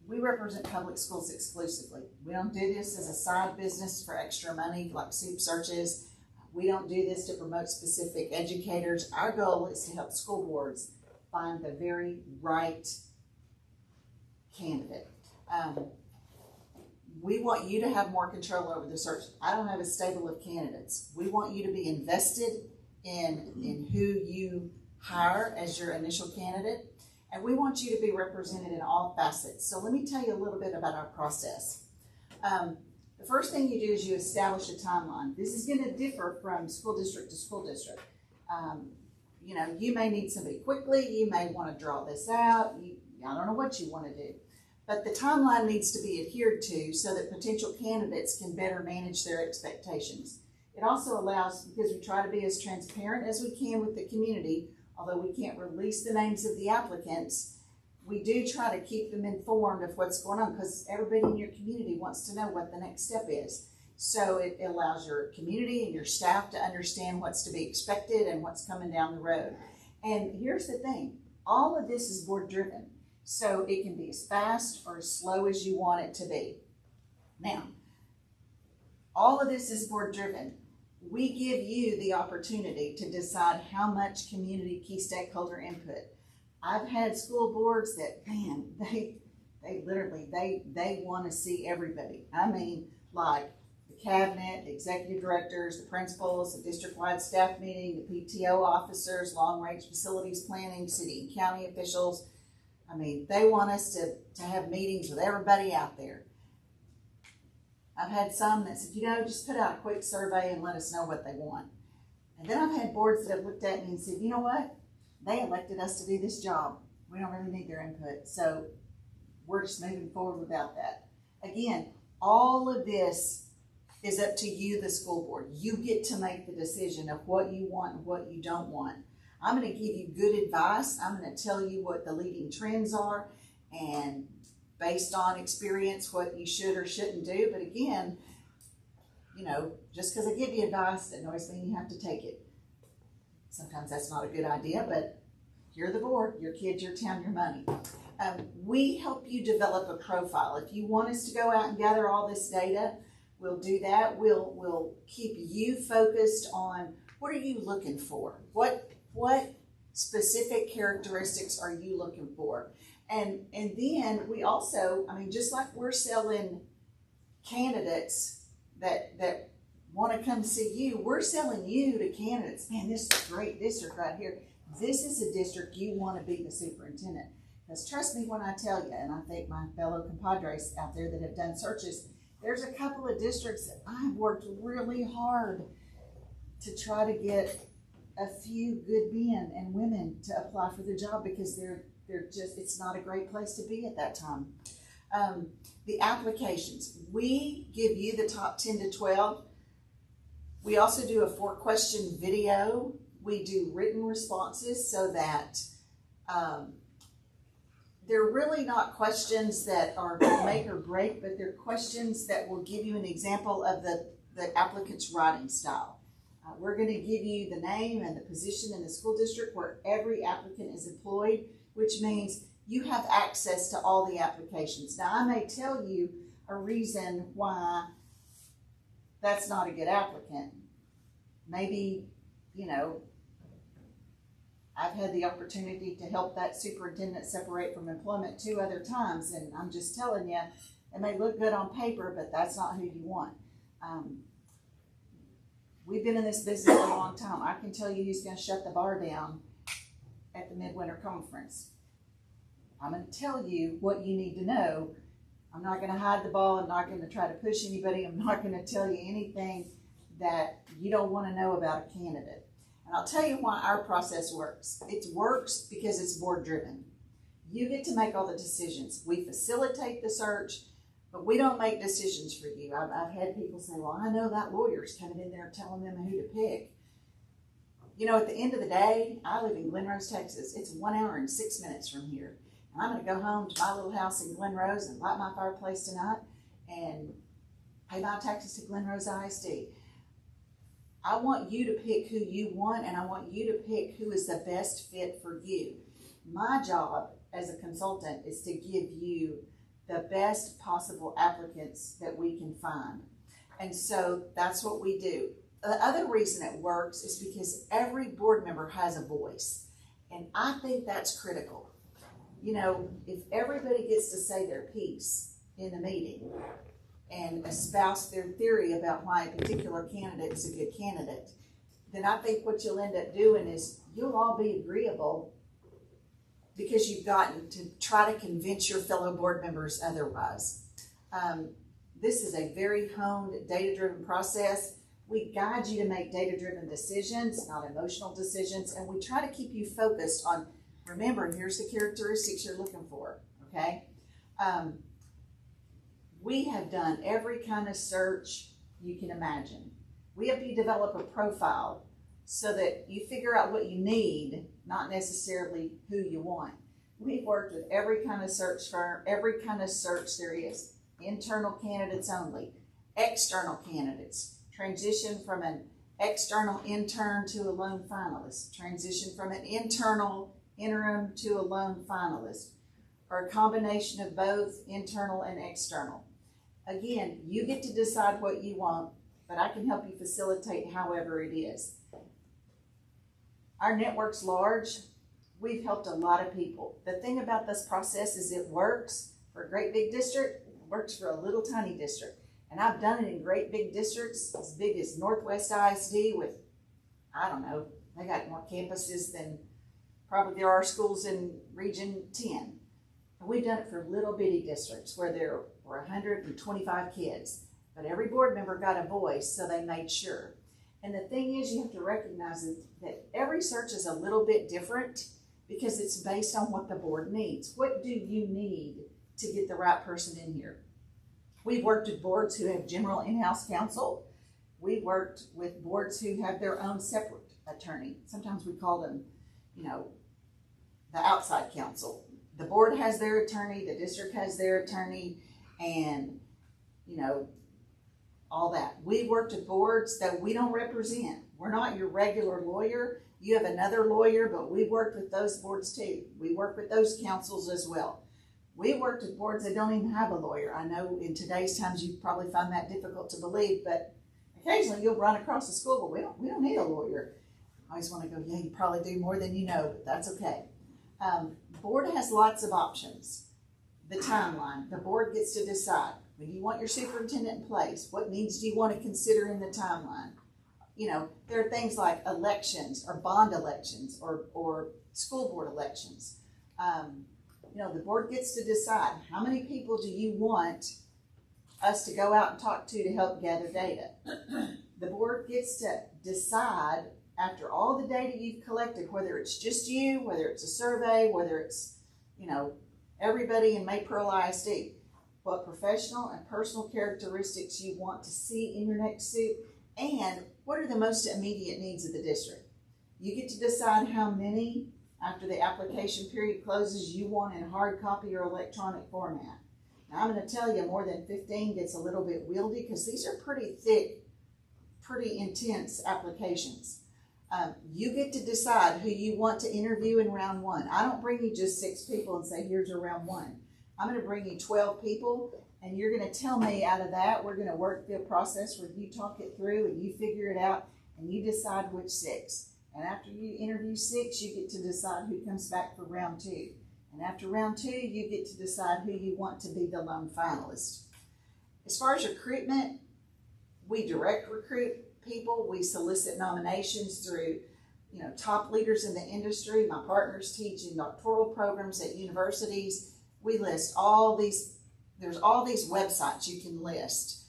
We represent public schools exclusively. We don't do this as a side business for extra money like soup searches. We don't do this to promote specific educators. Our goal is to help school boards find the very right candidate. We want you to have more control over the search. I don't have a stable of candidates. We want you to be invested in who you hire as your initial candidate. And we want you to be represented in all facets. So let me tell you a little bit about our process. The first thing you do is you establish a timeline. This is going to differ from school district to school district. You know, you may need somebody quickly. You may want to draw this out. I don't know what you want to do. But the timeline needs to be adhered to so that potential candidates can better manage their expectations. It also allows, because we try to be as transparent as we can with the community, although we can't release the names of the applicants, we do try to keep them informed of what's going on because everybody in your community wants to know what the next step is. So it allows your community and your staff to understand what's to be expected and what's coming down the road. And here's the thing, all of this is board driven. So it can be as fast or as slow as you want it to be. Now, all of this is board driven. We give you the opportunity to decide how much community key stakeholder input. I've had school boards that, man, they literally want to see everybody. I mean, like the cabinet, the executive directors, the principals, the district-wide staff meeting, the PTO officers, long-range facilities planning, city and county officials. I mean, they want us to have meetings with everybody out there. I've had some that said, you know, just put out a quick survey and let us know what they want. And then I've had boards that have looked at me and said, you know what? They elected us to do this job. We don't really need their input. So we're just moving forward without that. Again, all of this is up to you, the school board. You get to make the decision of what you want and what you don't want. I'm going to give you good advice. I'm going to tell you what the leading trends are and based on experience what you should or shouldn't do. But again, you know, just because I give you advice doesn't always mean you have to take it. Sometimes that's not a good idea, but you're the board, your kids, your town, your money. We help you develop a profile. If you want us to go out and gather all this data, we'll do that. We'll keep you focused on what are you looking for? What specific characteristics are you looking for? And then we also, I mean, just like we're selling candidates that want to come see you, we're selling you to candidates. Man, this is a great district right here. This is a district you want to be the superintendent. Because trust me when I tell you, and I think my fellow compadres out there that have done searches, there's a couple of districts that I've worked really hard to try to get a few good men and women to apply for the job because they're just, it's not a great place to be at that time. The applications, we give you the top 10 to 12. We also do a 4-question video. We do written responses so that they're really not questions that are make or break, but they're questions that will give you an example of the applicant's writing style. We're going to give you the name and the position in the school district where every applicant is employed, which means you have access to all the applications. Now, I may tell you a reason why that's not a good applicant. Maybe, you know, I've had the opportunity to help that superintendent separate from employment 2 other times, and I'm just telling you, it may look good on paper, but that's not who you want. We've been in this business for a long time. I can tell you who's going to shut the bar down at the midwinter conference. I'm going to tell you what you need to know. I'm not going to hide the ball. I'm not going to try to push anybody. I'm not going to tell you anything that you don't want to know about a candidate. And I'll tell you why our process works. It works because it's board driven. You get to make all the decisions. We facilitate the search, but we don't make decisions for you. I've had people say, well, I know that lawyer's coming in there telling them who to pick. You know, at the end of the day, I live in Glen Rose, Texas. It's 1 hour and 6 minutes from here. And I'm going to go home to my little house in Glen Rose and light my fireplace tonight and pay my taxes to Glen Rose ISD. I want you to pick who you want, and I want you to pick who is the best fit for you. My job as a consultant is to give you the best possible applicants that we can find. And so that's what we do. The other reason it works is because every board member has a voice. And I think that's critical. You know, if everybody gets to say their piece in the meeting and espouse their theory about why a particular candidate is a good candidate, then I think what you'll end up doing is you'll all be agreeable because you've gotten to try to convince your fellow board members otherwise. This is a very honed, data-driven process. We guide you to make data-driven decisions, not emotional decisions, and we try to keep you focused on, remember, here's the characteristics you're looking for, okay? We have done every kind of search you can imagine. We have you develop a profile so that you figure out what you need, not necessarily who you want. We've worked with every kind of search firm, every kind of search there is. Internal candidates only, external candidates, transition from an external intern to a lone finalist, transition from an internal interim to a lone finalist, or a combination of both internal and external. Again, you get to decide what you want, but I can help you facilitate however it is. Our network's large. We've helped a lot of people. The thing about this process is it works for a great big district, it works for a little tiny district. And I've done it in great big districts, as big as Northwest ISD with, I don't know, they got more campuses than probably there are schools in Region 10. And we've done it for little bitty districts where there were 125 kids. But every board member got a voice, so they made sure. And the thing is, you have to recognize that every search is a little bit different because it's based on what the board needs. What do you need to get the right person in here? We've worked with boards who have general in-house counsel. We've worked with boards who have their own separate attorney. Sometimes we call them, the outside counsel. The board has their attorney, the district has their attorney, and, all that. We worked with boards that we don't represent. We're not your regular lawyer. You have another lawyer, but we worked with those boards too. We work with those councils as well. We worked with boards that don't even have a lawyer. I know in today's times you probably find that difficult to believe, but occasionally you'll run across a school, but we don't need a lawyer. I always want to go, yeah, you probably do more than you know, but that's okay. Board has lots of options. The timeline, the board gets to decide. When you want your superintendent in place, what needs do you want to consider in the timeline? There are things like elections or bond elections or school board elections. The board gets to decide how many people do you want us to go out and talk to help gather data. The board gets to decide after all the data you've collected, whether it's just you, whether it's a survey, whether it's, everybody in Maypearl ISD, what professional and personal characteristics you want to see in your next suit, and what are the most immediate needs of the district. You get to decide how many, after the application period closes, you want in hard copy or electronic format. Now I'm going to tell you more than 15 gets a little bit wieldy because these are pretty thick, pretty intense applications. You get to decide who you want to interview in round one. I don't bring you just 6 people and say, here's your round one. I'm going to bring you 12 people, and you're going to tell me out of that, we're going to work through a process where you talk it through and you figure it out and you decide which 6. And after you interview 6, you get to decide who comes back for round 2. And after round 2, you get to decide who you want to be the lone finalist. As far as recruitment, we direct recruit people. We solicit nominations through, top leaders in the industry. My partners teach in doctoral programs at universities. We list all these, there's all these websites you can list.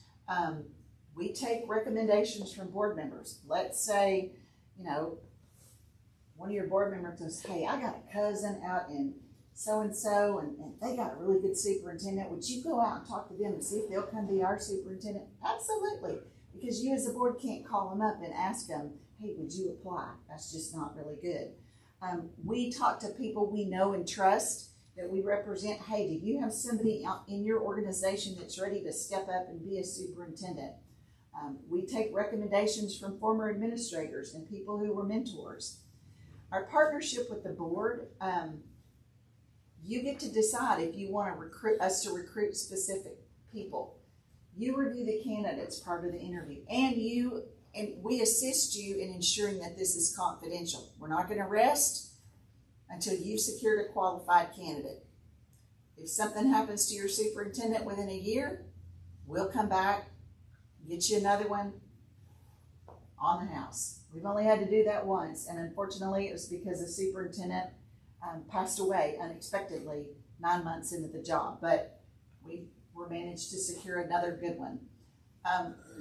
We take recommendations from board members. Let's say, one of your board members says, hey, I got a cousin out in so-and-so, and they got a really good superintendent. Would you go out and talk to them and see if they'll come be our superintendent? Absolutely. Because you as a board can't call them up and ask them, hey, would you apply? That's just not really good. We talk to people we know and trust that we represent. Hey, do you have somebody in your organization that's ready to step up and be a superintendent? We take recommendations from former administrators and people who were mentors. Our partnership with the board, you get to decide if you want to recruit specific people. You review the candidates prior to the interview, and we assist you in ensuring that this is confidential. We're not going to rest until you've secured a qualified candidate. If something happens to your superintendent within a year, we'll come back, get you another one on the house. We've only had to do that once, and unfortunately it was because the superintendent passed away unexpectedly 9 months into the job, but we were managed to secure another good one.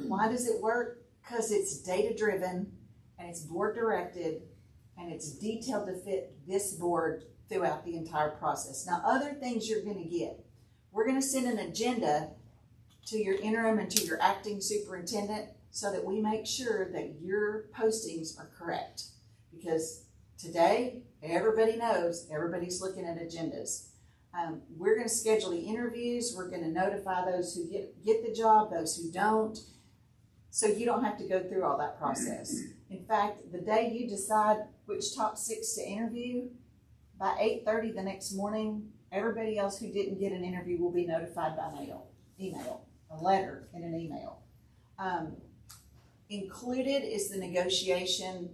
Why does it work? Because it's data driven and it's board directed and it's detailed to fit this board throughout the entire process. Now, other things you're going to get, we're going to send an agenda to your interim and to your acting superintendent so that we make sure that your postings are correct. Because today, everybody knows everybody's looking at agendas. We're going to schedule the interviews. We're going to notify those who get the job, those who don't, so you don't have to go through all that process. In fact, the day you decide which top 6 to interview, by 8:30 the next morning, everybody else who didn't get an interview will be notified by email, a letter and an email. Included is the negotiation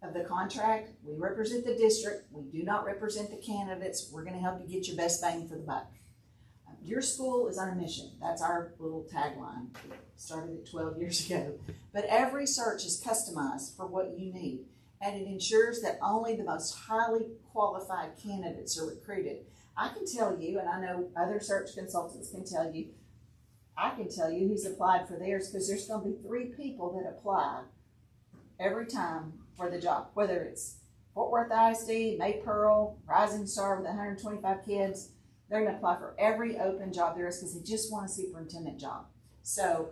of the contract. We represent the district. We do not represent the candidates. We're going to help you get your best bang for the buck. Your school is our mission. That's our little tagline. It started it 12 years ago. But every search is customized for what you need, and it ensures that only the most highly qualified candidates are recruited. I can tell you, and I know other search consultants can tell you, I can tell you who's applied for theirs, because there's going to be 3 people that apply every time for the job, whether it's Fort Worth ISD, Maypearl, Rising Star with 125 kids. They're going to apply for every open job there is because they just want a superintendent job. So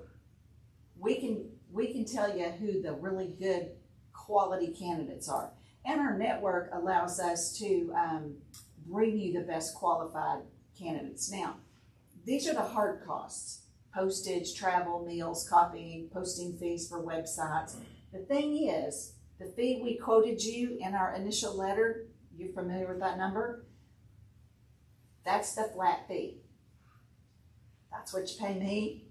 we can tell you who the really good quality candidates are. And our network allows us to bring you the best qualified candidates. Now, these are the hard costs: postage, travel, meals, copying, posting fees for websites. The thing is, the fee we quoted you in our initial letter, you're familiar with that number? That's the flat fee. That's what you pay me.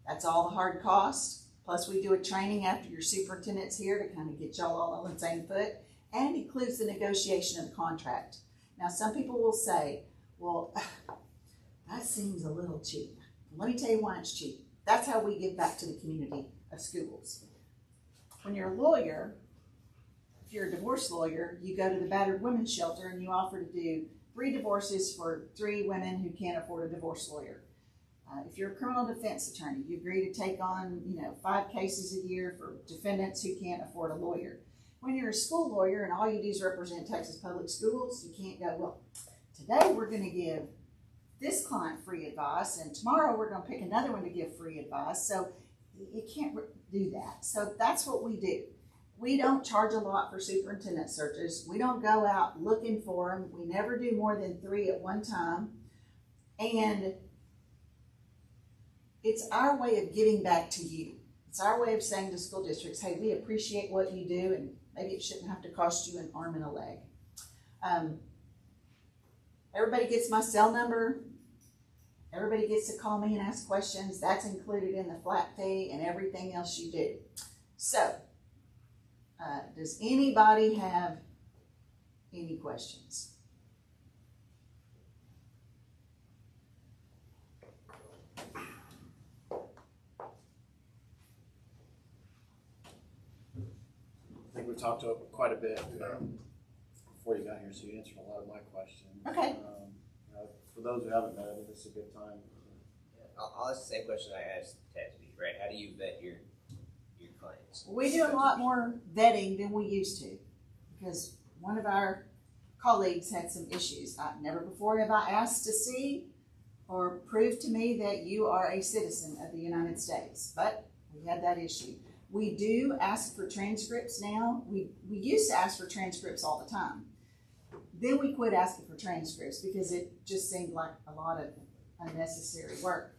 That's all the hard costs. Plus we do a training after your superintendent's here to kind of get y'all all on the same foot, and includes the negotiation of the contract. Now, some people will say, well, that seems a little cheap. Let me tell you why it's cheap. That's how we give back to the community of schools. When you're a lawyer, if you're a divorce lawyer, you go to the battered women's shelter and you offer to do 3 divorces for 3 women who can't afford a divorce lawyer. If you're a criminal defense attorney, you agree to take on, 5 cases a year for defendants who can't afford a lawyer. When you're a school lawyer and all you do is represent Texas public schools, you can't go, well, today we're going to give this client free advice, and tomorrow we're going to pick another one to give free advice. So you can't do that. So that's what we do. We don't charge a lot for superintendent searches. We don't go out looking for them. We never do more than 3 at one time. And it's our way of giving back to you. It's our way of saying to school districts, hey, we appreciate what you do, and maybe it shouldn't have to cost you an arm and a leg. Everybody gets my cell number. Everybody gets to call me and ask questions. That's included in the flat fee and everything else you do. So, does anybody have any questions? I think we talked quite a bit before you got here, so you answered a lot of my questions. Okay. For those who haven't met, I think this is a good time. I'll ask the same question I asked Tasby, right? How do you vet your clients? We do a lot more vetting than we used to, because one of our colleagues had some issues. Never before have I asked to see or prove to me that you are a citizen of the United States, but we had that issue. We do ask for transcripts now. We used to ask for transcripts all the time. Then we quit asking for transcripts because it just seemed like a lot of unnecessary work.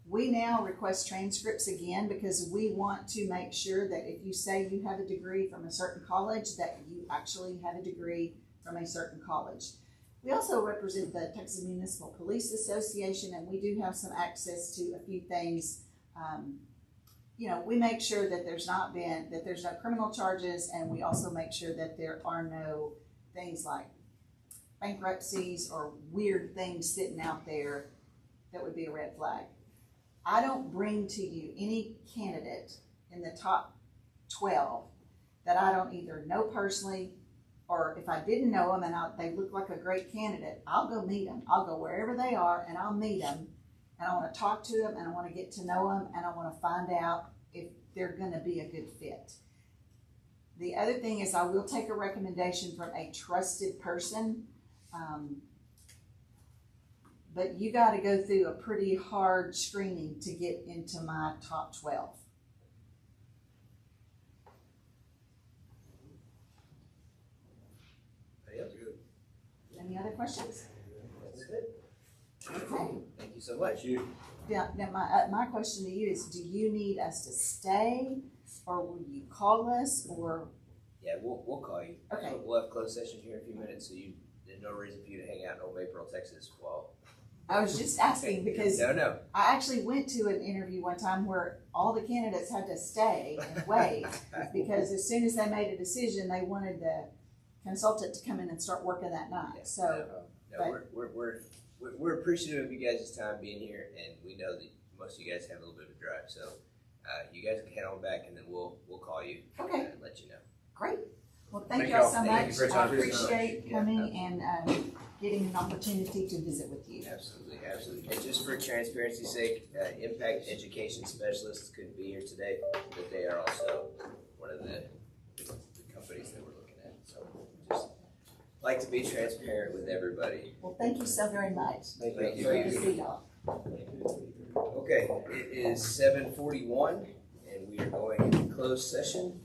We now request transcripts again because we want to make sure that if you say you have a degree from a certain college, that you actually have a degree from a certain college. We also represent the Texas Municipal Police Association, and we do have some access to a few things. We make sure that there's no criminal charges, and we also make sure that there are no things like bankruptcies or weird things sitting out there that would be a red flag. I don't bring to you any candidate in the top 12 that I don't either know personally or if I didn't know them and they look like a great candidate, I'll go meet them. I'll go wherever they are and I'll meet them, and I want to talk to them and I want to get to know them and I want to find out if they're going to be a good fit. The other thing is I will take a recommendation from a trusted person, but you got to go through a pretty hard screening to get into my top 12. Any other questions? That's it. Okay. Thank you so much. Now my question to you is, do you need us to stay, or will you call us, or? Yeah, we'll call you. Okay. We'll have closed session here in a few minutes, so there's no reason for you to hang out in Old Maypearl, Texas, while. I was just asking because No. I actually went to an interview one time where all the candidates had to stay and wait because as soon as they made a decision, they wanted the consultant to come in and start working that night. Yeah, So, we're appreciative of you guys' time being here, and we know that most of you guys have a little bit of a drive, so you guys can head on back, and then we'll call you and let you know. Great. Well, thank y'all so Thank you much. for your I time. appreciate coming and getting an opportunity to visit with you. Absolutely. And just for transparency's sake, Impact Education Specialists couldn't be here today, but they are also one of the companies that we're looking at. So just like to be transparent with everybody. Well, thank you so very much. Thank you. Good to see y'all. Okay, it is 7:41, and we are going into closed session.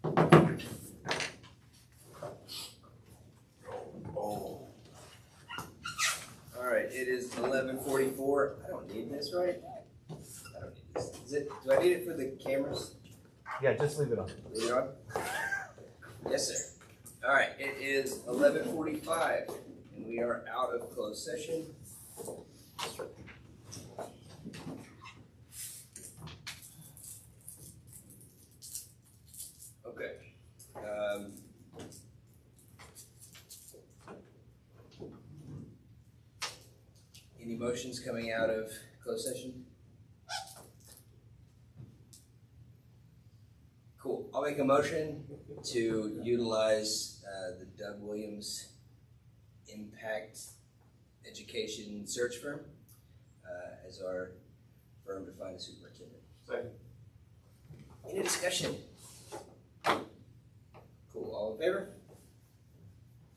All right, it is 11:44. I don't need this, right? I don't need this. Do I need it for the cameras? Yeah, just leave it on. Leave it on? Yes, sir. All right, it is 11:45, and we are out of closed session. Okay. Any motions coming out of closed session? Cool. I'll make a motion to utilize the Doug Williams Impact Education Search Firm as our firm to find a superintendent. Second. Any discussion? Cool. All in favor?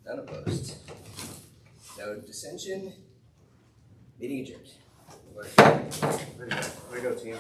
None opposed. No dissension. Meeting adjourned. Way to go, team.